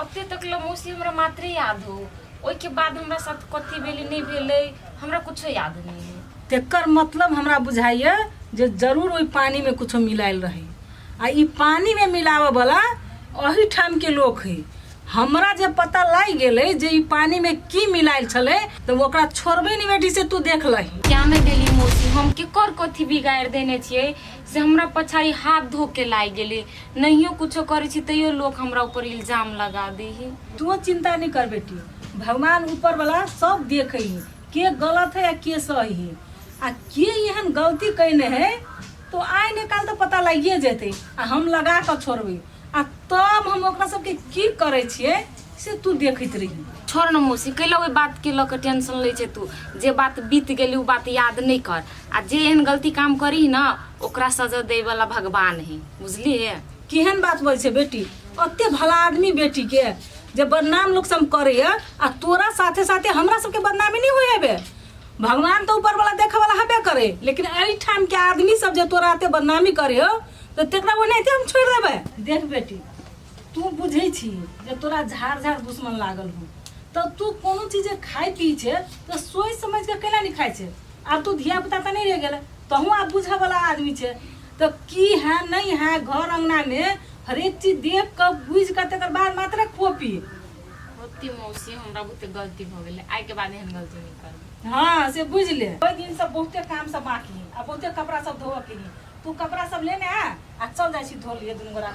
अते तक ल मौसी हमरा मात्र याद हो ओइ के बाद हमरा साथ कथी भेलै नहीं भेलै हमरा कुछ याद नहीं है। तेकर मतलब हमरा बुझाइए जे जरूर ओइ पानी में कुछ मिलायल रही आ ई पानी में मिलावे वाला अही ठाम के लोग है। हमरा जे पता लग गेले जे ई पानी में की मिलायल छले तो ओकरा छोड़बे नहीं बेटी से तू देख लही। क्या में गेली मौसी हम के कर कथी बिगाड़ देने छिए से हमरा पछाड़ी हाथ धो के लाग गेली नहियो कुछो करे छी तइयो लोग हमरा ऊपर इल्जाम लगा देही। तू चिंता नहीं कर बेटी भगवान ऊपर वाला सब देखे ही के गलत है या के सही है आ के एहन गलती कैने है तो आइ निकाल तो पता लगिए जेते आ हम लगा कर छोड़बे आ तब हम ओकरा सबके की करे छिए से तू देखत रही। छोड़ न मौसी कैला ओइ बात के लक टेंशन ले छे तू जे बात बीत गेली उ बात याद नहीं कर आ जे एहन गलती काम करी ना ओकरा सजा दे वाला भगवान है बुझली है। केहन बात बोल छे बेटी अत्ते भला आदमी बेटी के जे बदनाम लोग सब करे आ तोरा साथे साथे हमरा सबके बदनामी नहीं होए बे। भगवान तो ऊपर वाला देखे वाला हबे करे लेकिन एही ठाम के आदमी सब जे तोरा आते बदनामी करे हो तो तेकरा ओनाहिते हम छोड़ देबे। देख बेटी तू बुझे छी जे तोरा झाड़ झाड़ दुश्मन लागल हो तो तू कोनो चीज खाई पी छे तो सोच समझ के केना नहीं खाई छे। अब तू धिया पुता तो नहीं रह गेले तहू आप बुझे वाला आदमी छे तो की है नहीं है घर अंगना में हर एक चीज देख कर बुझ कर तकर बाद मात्र खोपी होती मौसी हमरा बहुते गलती भ गेले आइ के बाद एहन गलती नहीं कर। हाँ से बुझ ले ओइ दिन सब बहुते काम सब बाकी है अब बहुते कपड़ा सब धोवे के लिए तू कपड़ा सब लेने आ चल जाई छी धो लिए दुनु गोरा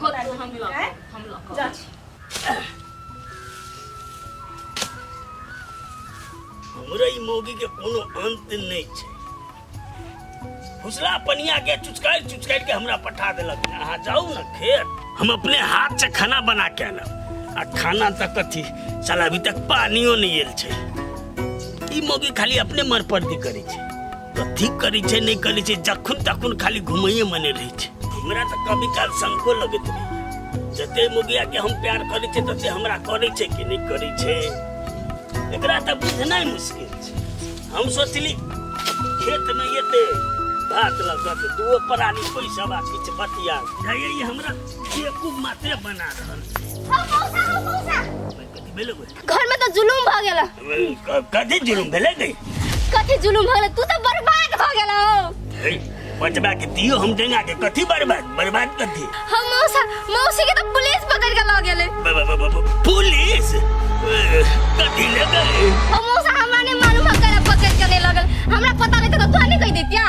हम लोग जा छी। हमरा ई मौगी के कोनो अंत नहीं छे फुसला पनिया के चुचकाई के हमरा पठा देलक। अहाँ जाऊ ना खेत हम अपने हाथ से खाना बना के आनब आ खाना तक कथी साला अभी तक पानियो नहीं आयल छे। ई मौगी खाली अपने मरपर्दी करी छे कथी करी छे नहीं करी छे जखुन तखुन खाली घुमैये मने रही छे। हमरा तो कभी काल संको लगत रही जते मौगिया के हम प्यार करी छे तते हमरा करी छे कि नहीं करी छे एकरा तो बुझना मुश्किल छे। हम सोचली खेत में ये बात लगत दू परानी पैसा बाकी छे बतिया ये हमरा बेवकूफ माते बना रहल घर में तो जुलूम भ गेला। कथी जुलूम भेले गई कथी जुलूम भ गेला तू तो बर्बाद भ गेला हो। बचबा के दियो हम देंगा के कथी बर्बाद कथी हम मौसी के तो पुलिस पकड़ के ल गेले। पुलिस कथी ले गए हम मौसा हमरा ने मालूम है करे पकड़ के ले लगल हमरा पता नहीं तो तू नहीं कह देतिया।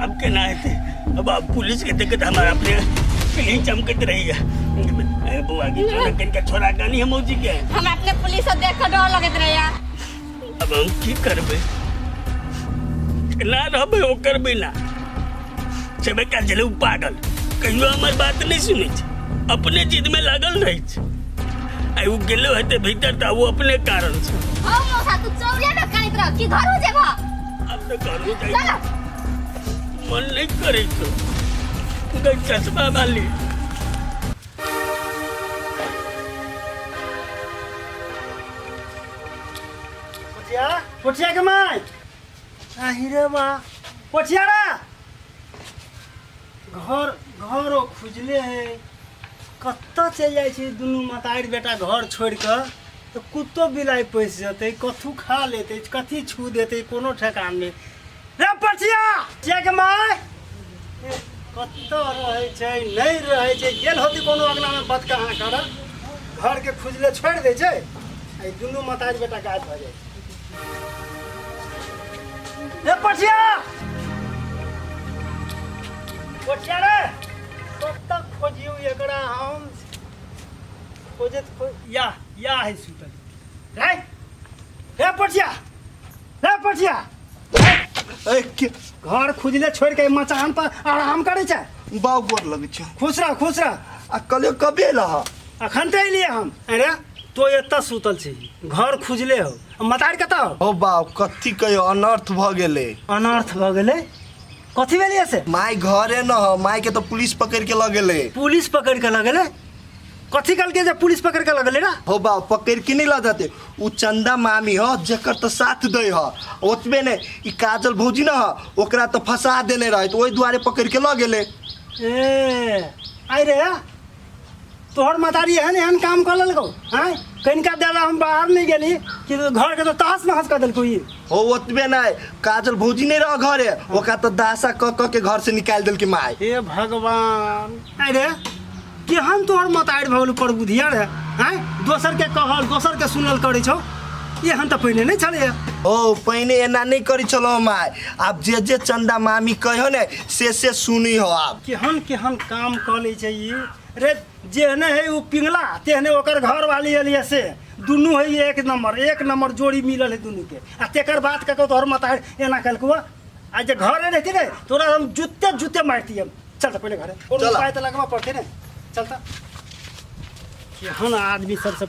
अब के ना है अब पुलिस के देखे तो हमारा अपने कहीं चमकत रही है बुआ की छोरा गानी है मौजी के हम अपने पुलिस से देख कर डर लगत रहे यार। अब हम की करबे ना रहबे ओकर बिना सेबे का जले पागल कहियो हमर बात नहीं सुने छ अपने जिद में लागल रही छ आई वो गेलो हते भीतर त वो अपने कारण से ओ मौसा तू चौरिया में काइत रह की घर हो जेबा अब तो घर हो जाई मन नहीं करे तो गई चश्मा वाली पोठिया के माय आहिरे माँ पोठिया रा घर खुजले है कत्ता चल जाए छे दुनू मतारी बेटा घर छोड़ के तो कुत्तो बिलाई पैस जते कथू खा लेते कथी छू देते कोनो ठेकान नहीं रे पोठिया के माय कत्ता रहे छे नहीं रहे छे गेल होती कोनो अगना में बत कहाँ कर घर के खुजले छोड़ दे छे आई दुनू मतारी बेटा गायब हो जाए रे पोठिया पोठिया रे कब तक खोजियो एकरा हम खोजत या है सुतल रे पोठिया घर खुजले छोड़ के मचान पर आराम करे छे बाऊ गोर लगे छे खुश रह आ कल कबे लह अखन ते लिए हम अरे तो एत सुतल छी घर खुजले हो मतार कत ओ बाऊ कथी कहियो अनर्थ भ गेले अनर्थ भ गेले कथी भेलिए से माई घरे न हो, माई के तो पुलिस पकड़ के लगेले। पुलिस पकड़ के लगेले कथी कल के जब पुलिस पकड़ के लगेले ना हो बा पकड़ के नहीं लगते, उ चंदा मामी हो जेकर तो साथ दे हो, ओतबे ने ई काजल भौजी न हो ओकरा तो फंसा देले रहे, तो ओई द्वारे पकड़ के लगेले। ए आई रे तोहर मतारी एहन काम कर ललको हैं कनिका देला हम बाहर नहीं गेली कि घर के तो तहस नहस कर देलको ई हो ओतबे नहीं, काजल भौजी नहीं रह घरे, ओकरा तो दासा क के घर से निकाल देल के माई। हे भगवान आई रे केहन तोहर मतारी भगल पर बुधिया रे हैं दोसर के कहल दोसर के सुनल करै छौ एहन तो पहले नहीं छले। ओ पहले एना नहीं करी चलो माई, आप जे जे चंदा मामी कहो ने से सुनी हो। आप केहन केहन काम कर ले छै ई रे जेहने है उ पिंगला तेहने ओकर घर वाली एलिए से दुनू है एक नंबर जोड़ी मिलल है दुनू के आ तेकर बात कको तोहर मतारी एना कलको आज जे घरे रहती रे तोरा हम जूते मारती हम। चल त पहले घरे और उपाय त लगवा पड़ते ने। चल त केहन आदमी सब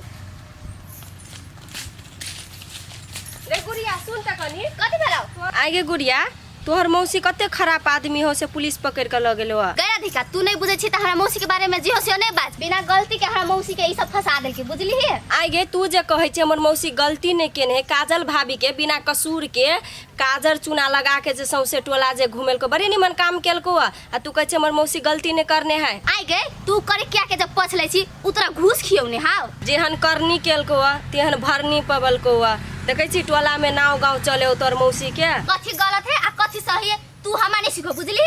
रे गुड़िया सुन त कनी कथि भेलौ आगे गुड़िया तोहर मौसी कते खराब आदमी हो से पुलिस पकड़ के ल गेलो गया दिखा तू नहीं बुझे छी त हमरा मौसी के बारे में जे हो से नहीं बात, बिना गलती के हमरा मौसी के ई सब फंसा देल के बुझली है। आगे तू जे कहै छै हमर मौसी गलती नहीं केने काजल भाभी के बिना कसूर के काजर चूना लगा के जे सौसे टोला जे घुमेल को बड़ी निमन काम केलको आ तू कहै छै हमर मौसी गलती नहीं करने है। आई गए तू करे क्या के जब पछ ले छी उतरा घूस खियौने हाउ जेहन करनी केलको तेहन भरनी पबलको देखै छी टोला में नाव गांव चले तोर मौसी के कथी गलत है आ कथी सही है तू हमरा नहीं सिखो बुझली।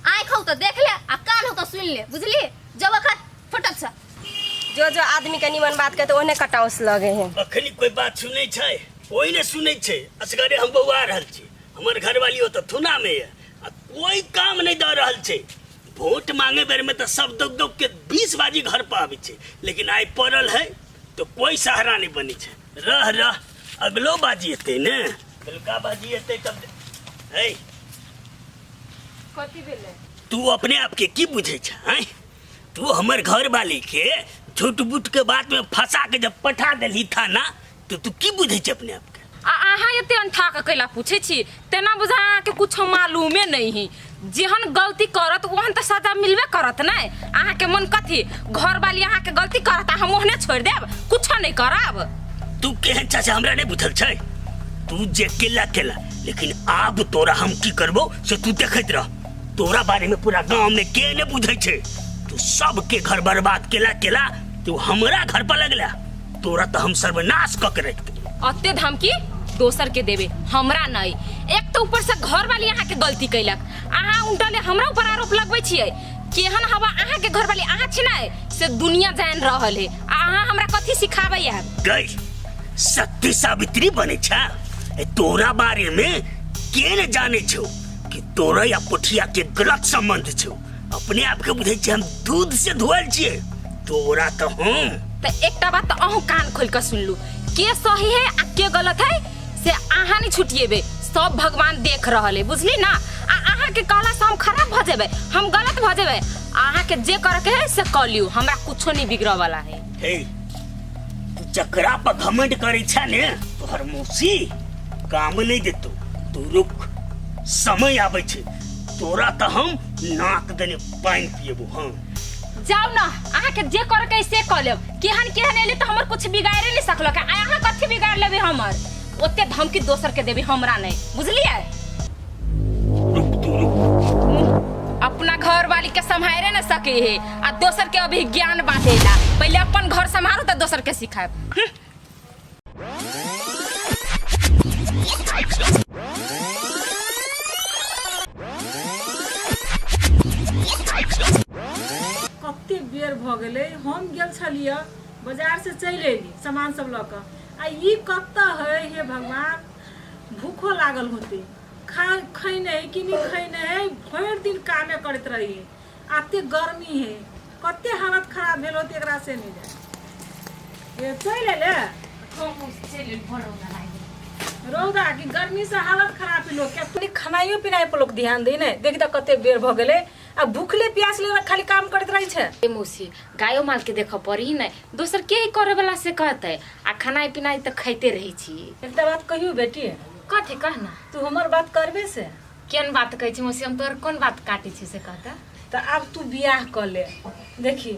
आँख हो तो देख ले आ कान हो तो सुन ले बुझली। जब वक्त फटक सा जो आदमी के निमन बात कहते ओने कटाउस लगे है। अखनी कोई बात सुनै छै कोई ने सुनै छै, असगरे हम बौआ रहल छी, हमर घरवाली हो तो थुना में है आ कोई काम नहीं द रहल छै। वोट मांगे बेर में तो सब दौग के 20 बाजी घर पर आबै छै, लेकिन आइ पड़ल है तो कोई सहारा नहीं बनी छै। रह अगलो बाजी एते ने कलका बाजी एते तब है कथी भेले तू अपने आप के की बुझे छ हैं? तू हमर घर वाली के झूठ बूठ के बात में फंसा के जब पठा देली थाना तो तू की बुझे छ अपने आप के? अहाँ एते अंठा के कैला पूछे छी तेना बुझा के कुछ मालूमे नहीं है। जेहन गलती करत वहन तो सजा मिलबे करत ना। अहाँ के मन कथी घर वाली अहाँ के गलती करत हम ओहने छोड़ देब कुछ नहीं करब। तू केहन चाचा हमरा नहीं बुझल छै, तू जे केला लेकिन आब तोरा हम की करबो से तू देखत रह। तोरा बारे में पूरा गांव में के ने बुझै छै, तू सबके घर बर्बाद केला तू हमरा घर पर लगला, तोरा तो हम सर्वनाश क के रख देब। अते धमकी दोसर के देबे हमरा नहीं। एक तो ऊपर से घर वाली अहाँ के गलती कैलक, अहाँ उल्टा हमरा ऊपर आरोप लगबै छियै। केहन हवा अहाँ के घर वाली अहाँ छी ना से दुनिया जान रहल है, अहाँ हमरा कथी सिखाबै है? गई सत्य सावित्री बने छा। तोरा बारे में के न जाने छो कि तोरा या पुठिया के गलत संबंध छो। अपने आप के बुझे हम दूध से धोल छिए, तोरा तो हम तो एकटा बात तो अहू कान खोल के सुन लू, के सही है आ के गलत है से अहाँ नहीं छुटिएबे, सब भगवान देख रहल है बुझली ना। अहाँ के कहला से हम खराब भ जेबे, हम गलत भ जेबे। अहाँ के जे करे के है से कर लियो, हमरा कुछो नहीं बिगड़ वाला है। हे तू चकरा पर घमंड करे छा ने तोहर मौसी काम नहीं देतो। तू रुक समय आवे छे, तोरा तो हम नाक देने पानी पिएबो। हम जाओ ना अहाँ के जे करे के से कर लेब। केहन एले तो हमर कुछ बिगाड़े नहीं सकलो के अहाँ कथि बिगाड़ लेबे हमर? ओते धमकी दोसर के देबे हमरा नहीं बुझलिए। अपना घर वाली के संभाले न सके है आ दोसर के अभी ज्ञान बांटेला। पहले अपन घर संभालो तो दोसर के सिखाएब। कते बेर भ गेलै हम गेल छलिए बाजार से चलि एली सामान सब ल क आ ई कत्ता है हे भगवान भूखो लागल होते खाई नहीं कि नहीं खाई नहीं भर दिन कामे करत रही। आते गर्मी है कते हालत खराब भेल होते एकरा से नहीं जाए ये चल ले रौदा की गर्मी से हालत खराब लोग के अपनी खानाइयो पिनाइ पर लोग ध्यान दे ने देख त कते बेर भ गेले आ भूखले प्यास ले खाली काम करत रही छे। ए मौसी गायो माल के देख पड़ी नहीं दोसर के ही करे वाला से कहते आ खानाई पिनाई त खाइते रही छी। एकटा बात कहियो बेटी कथि कहना तू हमर बात करबे से केन बात कहै छी मौसी हम तोर कोन बात काटी छी से कहता तो अब तू बियाह कर ले। देखी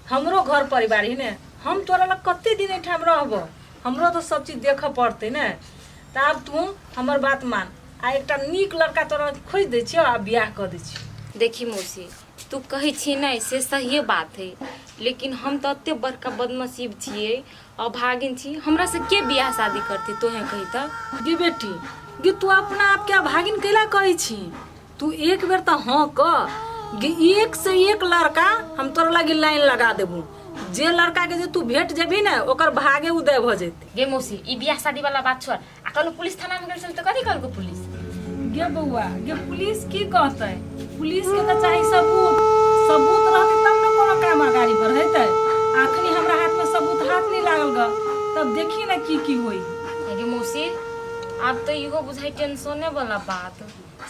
हमरो घर परिवार ही ने, हम तोरा लग कते दिन एठाम रहब, हमरो तो सब चीज देख पड़ते ने। तो अब तू हमर बात मान आ एक नीक लड़का तोरा खोज दे छियो आ बियाह कर दे छियो। देखी मौसी तू कहै छी नहीं से सही बात है, लेकिन हम तो अत्ते बड़का बदनसीब छिए और भागिन छी, हमरा से के बियाह शादी करती तोहे कही त। गे बेटी गे तू अपना आप क्या भागिन कैला कहै छी? तू एक बेर तो हाँ क गे, एक से एक लड़का हम तोरा लगी लाइन लगा देबू। जे लड़का के जे तू भेट जेबी ना ओकर भागे उदय भ जेते। गे मौसी ई बियाह शादी वाला बात छोड़, आ कल पुलिस थाना में गेल त कथी करगो पुलिस? गे बउआ गे पुलिस की कहते? पुलिस के तो चाहिए सबूत, सबूत रहते तब न कोनो काम गाड़ी पर हेते। आखनी हमरा हाथ में सबूत हाथ नहीं लागल ग, तब देखी ना की होई। गे मौसी अब तो इहो बुझाई टेंशने वाला बात,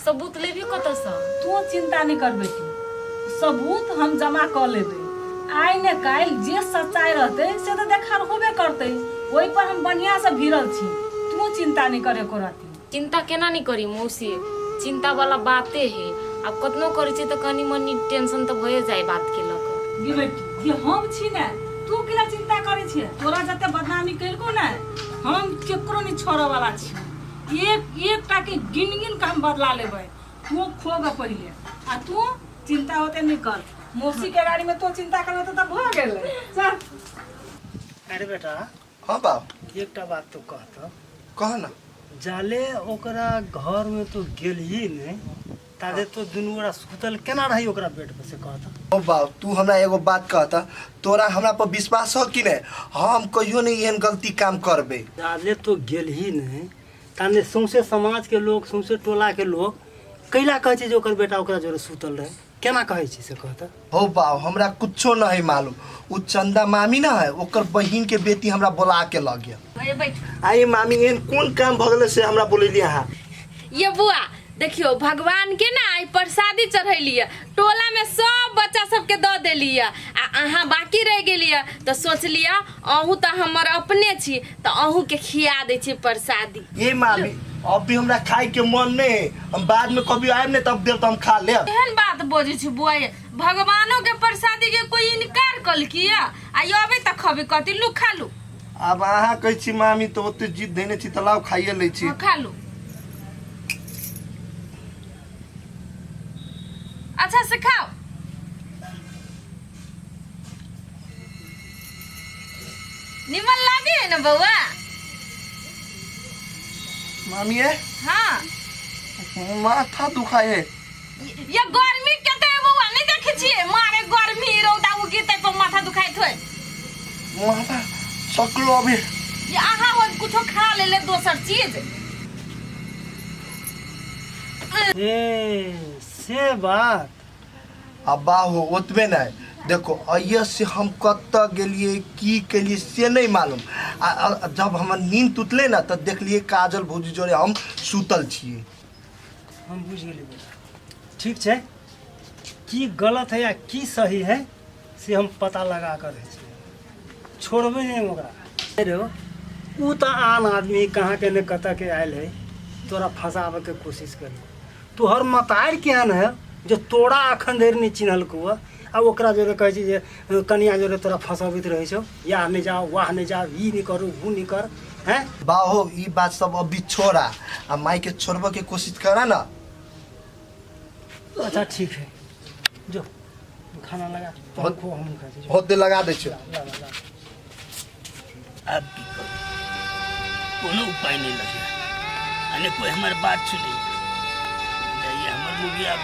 सबूत लेबी कत से? तू चिंता नहीं कर बेटी, सबूत हम जमा कर लेबे। आइ ने काल जे सच्चाई रहते से तो देखार होबे करते, वही पर हम बढ़िया से भिड़ल छी। तू चिंता नहीं करे को रहती। चिंता केना नहीं करी मौसी, चिंता वाला बाते है। अब कतनो करै छी त कनी मनी टेंशन तो भए जाए बात के लक। गे बेटी ये हम छी ना, तू केला चिंता करे छी? तोरा जते बदनामी कइलको ना, हम केकरो नहीं छोड़े वाला छी। एक टा के गिन के हम बदला लेबै। तू खोग पहिले आ तू चिंता होते नहीं कर। मौसी के गाड़ी में तो चिंता करबे त भ गेल। चल अरे बेटा हाँ बाप एकटा बात तो कहत कह ना। जाले ओकरा घर में तो गेल ही नहीं, ताजे तो दुनू गोरा सुतल केना रही ओकरा बेड पे से कहत। ओ बाप तू हमरा एगो बात कहता, तोरा हमरा पर विश्वास हो कि नहीं? हम कहियो नहीं एहन गलती काम करबे। जाले तो गेल ही नहीं, ताने सौंसे समाज के लोग, सौंसे टोला के लोग कैला कहै छै जे ओकर बेटा ओकरा जोरे सुतल रहे, केना कहै छै से कहत? हो बाप हमरा कुछो नहीं मालूम। उ चंदा मामी ना है, ओकर बहिन के बेटी हमरा बुला के लग गया। आई मामी एहन कोन काम भ गेले से हमरा बोलेली अहाँ? ये बुआ देखियो भगवान के ना आई प्रसादी चढ़ैलिए, टोला में सब बच्चा सबके द देलिए आ अहाँ बाकी रह गेलिए तो सोचलिए अहू तो हमर अपने छी तो अहू के खिया दे छी प्रसादी। ए मामी अब भी हमरा खाए के मन नहीं है, हम बाद में कभी आए नहीं तब देव तो हम खा लेब। एहन बात बोझे छी बुआ, भगवानों के प्रसादी के कोई इनकार कल किया आ अबे तक खबे कथी लू खा लू। अब अहाँ कहै छी मामी तो ओते जिद देने छी तलाव खाइए ले छी। खा लू अच्छा से खाओ। निमन लागे है ना बउआ? मामी है हाँ माथा दुखाए है। ये गर्मी कते बउआ नहीं देखे छिए? मारे गर्मी रौदा उगिते तो माथा दुखाइत होय। माथा सकलो अभी ये आहा हो कुछो खा ले दोसर चीज। ए से बात अब्बा हो ओतबे नहीं। देखो अये से हम कत गेलिए की केलिए से नहीं मालूम। जब हमर नींद टूटले ना तो देखलिए काजल भौजी जोरे हम सुतल छिए। हम बुझ गेली बेटा, ठीक है की गलत है या की सही है से हम पता लगा कर छोड़बे नहीं ओकरा। अरे उ तो आन आदमी कहाँ के ने कत के आयल है, तोरा फंसावे के कोशिश करी। तू हर मतार केहन है जो तोरा अखन देर नहीं चिन्हल को आ ओकरा जोरे कहै छी जे कनिया जोरे तोरा फंसाबित रहै छौ, या नहीं जाओ वाह नहीं जाओ, ई नहीं करू वो नहीं कर हैं। बाहो ई बात सब अभी छोड़ा आ माई के छोड़बे के कोशिश करा ना। अच्छा ठीक है जो खाना लगा तो खो हम खाते हैं। होते लगा दे छो। अब की करूं? कोनो उपाय नहीं लगे अने कोई हमार बात सुने जाइए। हमार मुगिया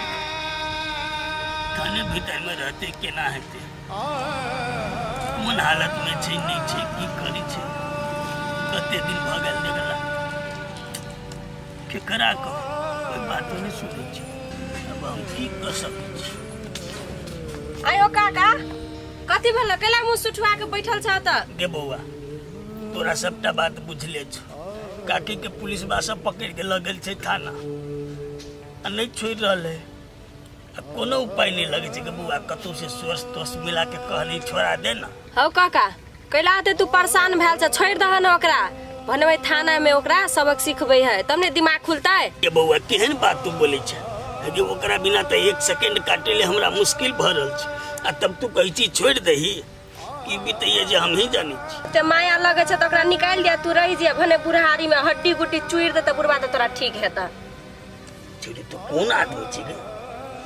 थाने भीतर में रहते केना हेते, मन हालत में छै नहीं छै की करी छै, कते दिन भ गेल देखला केकरा को कोई बात नहीं सुनै छै। अब हम की कर सकै छी? आयो काका कथी भेल? केला मुंह सुठवा के बैठल छ त? गे बौआ तोरा सबटा बात बुझले छ, काकी के पुलिस बा सब पकड़ के ल गेल छै थाना आ नहीं छोड़ रहले। कोनो उपाय नहीं लगे छै कि बौआ कतौ से सोर्स तोस मिला के कहनी छोड़ा दे ना। हौ काका कैला ते तू परेशान भेल छ, छोड़ दह न ओकरा। बनबै थाना में ओकरा सबक सिखबै है तब ने दिमाग खुलता है। ये बउआ केहन बात तू बोले छ जे ओकरा बिना त 1 सेकंड काटे ले हमरा मुश्किल भ रहल छ आ तब तू कहै छी छोड़ दही की बीतैया जे हम ही जानी छी। ते माया लगे छ त ओकरा निकाल दिया तू रही जे भने बुढ़ारी में हड्डी गुड्डी चुइर दे त बुढ़वा त तोरा ठीक हेता। छोड़ी तू कौन आदमी छी गे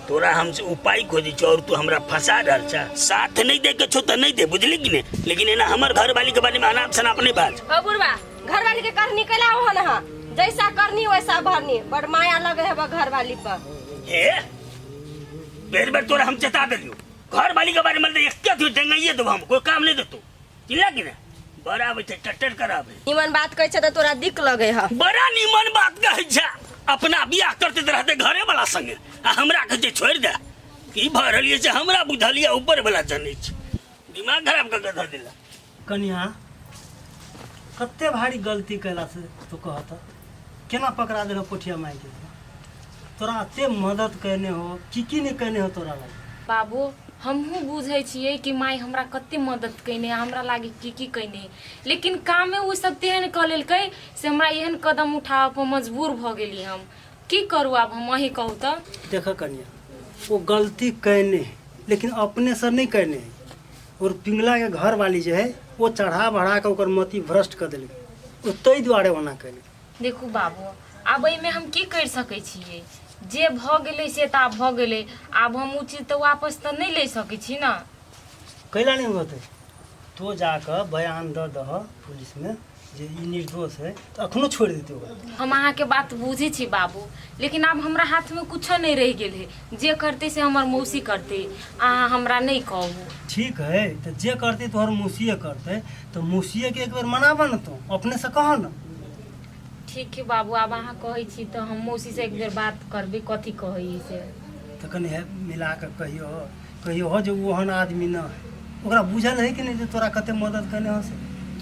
तोरा हमसे उपाय खोजी छ और तू हमरा फंसा रहल छ। साथ नहीं दे के छो त नहीं दे बुझली कि ने लेकिन एना हमर घरवाली के बारे में अनाप शनाप नहीं बाज। ओ बुढ़वा घरवाली के कर निकला हो ना जैसा करनी वैसा भरनी बड़ माया लगे है घरवाली पर। हे बेर बेर तोरा हम चेता देलियो घरवाली के बारे में एक थी डंगाइए दो हम कोई काम नहीं दे तू चिल्ला कि ने बड़ा बैठे टट्टर करावे निमन बात कहै छ त तोरा दिक लगे है। बड़ा निमन बात कहै छ अपना बियाह करते रहते घरे वाला संगे आ हमरा कहते छोड़ दे की भरलिए से हमरा बुझलिए ऊपर वाला जाने छ दिमाग खराब कर धर देला। कन्या कते भारी गलती कैला से तू कहत केना पकड़ा देलो पोठिया माई के तोरा एते मदद करने हो की नहीं करने हो तोरा लागी। बाबू हमहू बुझे छियै कि माई हमरा कते मदद कइने हमरा लागे की कइने लेकिन काम में वो सब तेहन क लेलकै से हमरा एहन कदम उठाव पर मजबूर भ गेली। हम की करू अब हम वही कहू त देख कन्या वो गलती करने लेकिन अपने से नहीं करने और पिंगला के घर वाली जो है वो चढ़ा बढ़ा के ओकर मति भ्रष्ट कर दिल तै दुआरे ओना कैले। देखू बाबू अब एहिमे हम की कर सकै छियै जे भ गेलै से त आब भ गेलै आब हम उ चीज त वापस त नहीं ले सकै छी ना। कैला नहीं होते तो जाकर बयान दह पुलिस में जे ई निर्दोष है तो अखनो छोड़ देते हो। हम अहाँ के बात बुझे छी बाबू लेकिन अब हमरा हाथ में कुछ नहीं रह गेल है जे करते से हमर मौसी करते अहाँ हमरा नहीं कहू। ठीक है तो जे करते तोहर मौसिए करते तो मौसिए के एक बार मनाबा न तो अपने से कह न। ठीक है बाबू अब अहाँ कहै छी तो हम मौसी से एक बेर बात करबे कथी कहै से तो कनी है मिला के कहियो हो जो ओहन आदमी न ओकरा बुझल है कि नहीं तोरा कते मदद करने हो से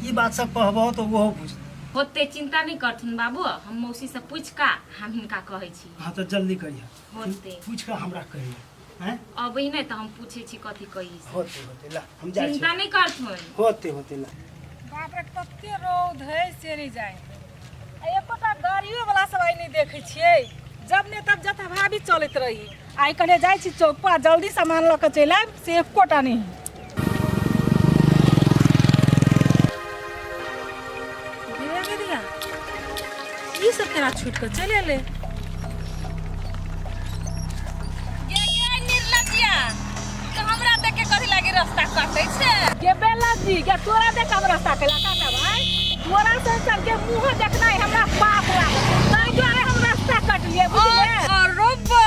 ई बात सब कहबो तो वो बुझ होते चिंता नहीं करथिन बाबू हम मौसी से पूछ का हम हिनका कहै छी। हां तो जल्दी करिए होते पूछ के हमरा कहिए हैं अब ही नहीं तो हम पूछे छी कथी कही से होते ला हम जाय छी चिंता नहीं करथुन होते ला। बाप रे कते रौद है से नहीं जाए एकोटा गाड़ियो वाला सब आई नहीं देखे छियै जब ने तब जथा भाभी चलत रही आई कने जाय छी चौक पर जल्दी सामान ल के चल आब से एकोटा नहीं। दिया ये सब तेरा छूट कर चले ले ये निर्लजिया तो हमरा देख के कथी लागे रास्ता काटे छे के बेला जी के तोरा देख हम रास्ता केला काटा भाई तोरा से सबके मुंह देखना है हमरा पाप लागे ताई द्वारे हम रास्ता काट लिए बुझले। अरे बा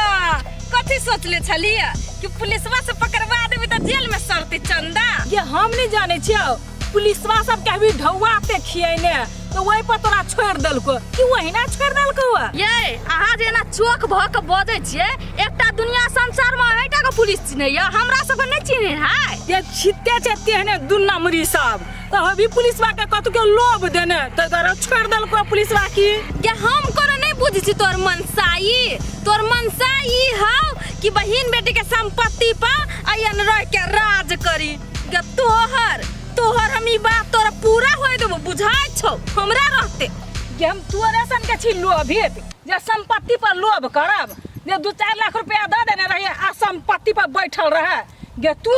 कथी सोचले छलिए कि पुलिसवा से पकड़वा देबे त जेल में सरते चंदा। ये हम नहीं जाने छियो पुलिसवा सब के भी ढौआ पे खियने तो वही पर तोरा छोड़ दलको कि वही ना छोड़ दलको ये अहाँ जेना चोक भ के बजै छियै एकटा दुनिया संसार में एटा के पुलिस चिन्हैया हमरा सब नहीं चिन्है है ये छिते छे तेहने दुन्ना मुरी सब तो अभी पुलिसवा के कतु के लोभ देने तो तोरा छोड़ दलको पुलिसवा की क्या हम करे नहीं बुझी छी तोर मनसाई हौ कि बहिन बेटी के संपत्ति पर आयन रह के राज करी गे तोहर हम ई बात तोरा पूरा होय देबो बुझाय छौ हमरा रहते कि हम तोरे सन के छी लोभित जे संपत्ति पर लोभ करब जे 2-4 लाख रुपया दे देने रहिए आ संपत्ति पर बैठल रहे गे तू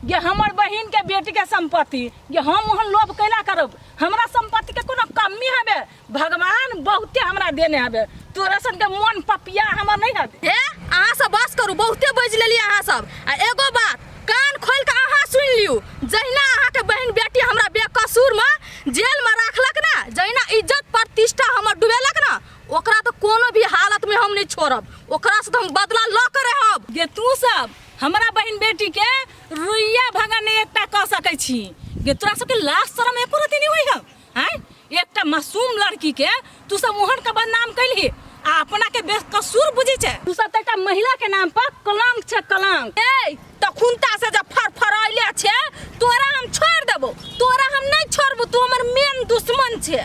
गे हमर बहिन के बेटी के संपत्ति गे हम ओहन लोभ कैला करब हमरा संपत्ति के कोनो कमी हबे भगवान बहुते हमरा देने हबे तोरे सन के मन पपिया हमर नहीं हबे। हे अहाँ सब बस करू बहुते बज लेली अहाँ सब आ एगो बात कान खोल के अहाँ सुन लियौ जहिना अहाँ के बहन बेटी हमरा बेकसूर में जेल में राखलक ना जहिना इज्जत प्रतिष्ठा हमर डुबेलक ना ओकरा तो कोनो भी हालत में हम नहीं छोड़ब ओकरा से हम बदला ल के रहब। गे तू सब हमरा बहन बेटी के रुइया भगा नहीं एकटा कह सकै छी गे तोरा सब के लाश शरम एको रति नहीं होई हम हैं एकटा मासूम लड़की के तू सब मोहन का बदनाम कैली आ अपना के बेकसूर बुझी छे तू सब एकटा महिला के नाम पर कलंक छे कलंक ए त खुनता से जब फरफराइले छे तोरा हम छोड़ देबो तोरा हम नहीं छोड़बो तू हमर मेन दुश्मन छे।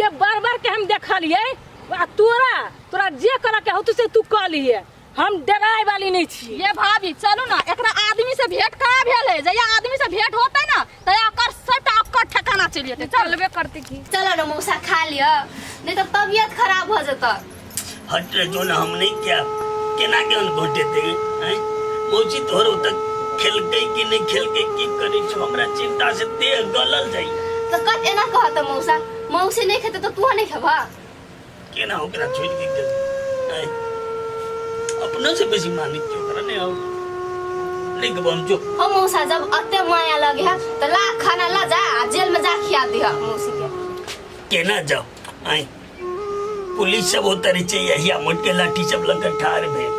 ये बार-बार के हम देखलिए आ तोरा जे करे के होतु से तू कहलिए हम डराए वाली नहीं छी। ये भाभी चलू ना, एकरा आदमी से भेंट कहाँ भेल है? जया आदमी से भेंट होते ना तो एकर सबटा अक्कर ठिकाना चल जेते। चलबे करते की चलो ना मौसा खा लिया, नहीं तो तबीयत खराब हो जाता। हट रे जो ना हम नहीं क्या केना के उन घोटे थे हैं मौसी तोहर तक खेल गई कि नहीं खेल गई की करे छो हमरा चिंता से देह गलल जाई। तो कत एना कहत मौसा, मौसी नहीं खेते तो तू नहीं खेबा? केना ओकरा छोड़ के हैं अपना से बेसी मानिक क्यों करने आओ नहीं के बम जो हम मौसा जब अत्ते माया लगे है तो ला खाना ला जा जेल में जा खिया दिया मौसी के। केना जाओ आई पुलिस सब होता रही चाहिए यही मोट के लाठी सब लग ठार भेल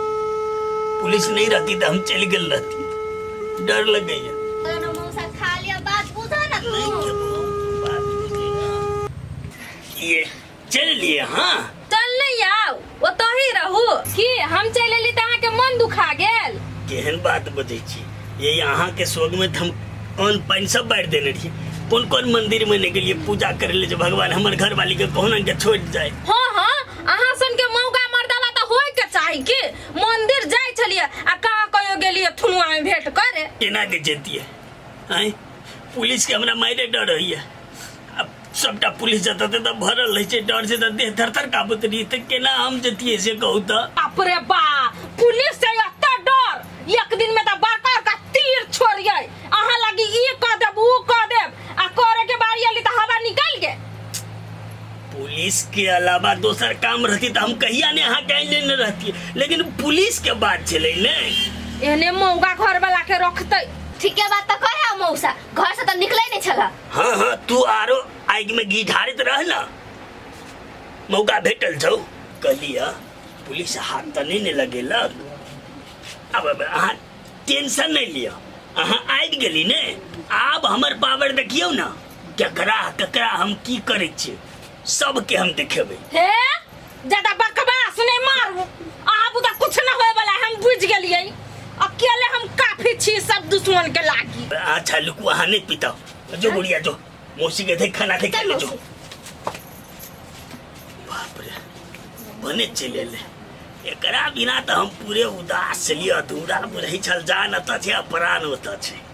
पुलिस नहीं रहती तो हम चल गए रहती डर लग गई है। चलो मौसा खा लिया, बात पूछा ना तू। ये चल लिए हाँ चल नहीं आओ वो तो ही रहू कि हम चल ली त के मन दुखा गेल। केहन बात बजे छी ये यहाँ के सोग में हम अन्न पानी सब बांट देने रही कौन कौन मंदिर में के लिए पूजा करे ले जो भगवान हमारे घर वाली के कहना के छोड़ जाए। हाँ हाँ अहाँ सन के मौका मर्दाला तो होय के चाही कि मंदिर जाय छलिए आ कहाँ कहियो गेलिए थुनुआ में भेंट करे। केना के जेती है हैं पुलिस के हमरा मारे डर रही है अब सबटा पुलिस जाता तो भरल रही है डर से तो देह थर कांपत रही तो केना हम जतिए से कहू तो। बाप रे बा पुलिस से इतना डर, एक दिन में तो बड़का का तीर छोड़िए अहाँ लगी ये कह देब वो कह देब आ करे के बारी आली तो हवा निकल गए। पुलिस के अलावा दोसर काम रहती तो हम कहिया ने यहाँ कहीं लेने रहती लेकिन पुलिस के बात चले ने एने मौका घर वाला के रखते। ठीक है बात तो कहे मौसा, घर से तो निकले नहीं चला। हाँ हाँ तू आरो आग में घी ढारित रह ना मौका भेटल छौ कहलिया पुलिस हाथ तो नहीं लगेला अब अहाँ टेंशन नहीं लिया अहाँ आबि गेली ने आब हमर पावर देखियो ना ककरा हम की करे छी सबके हम देखेबै। हे ज्यादा बकवास नहीं मारू, अब तो कुछ ना होए वाला हम बुझ गेलिए, अकेले हम काफी छी सब दुश्मन के लागी। अच्छा लुकु अहाँ नहीं पीता जो बुढ़िया जो मौसी के देख खाना देख ले जो बाप रे बने चले ले एकरा बिना तो हम पूरे उदास चलिए अधूरा रही छल जान अत प्राण होता छे।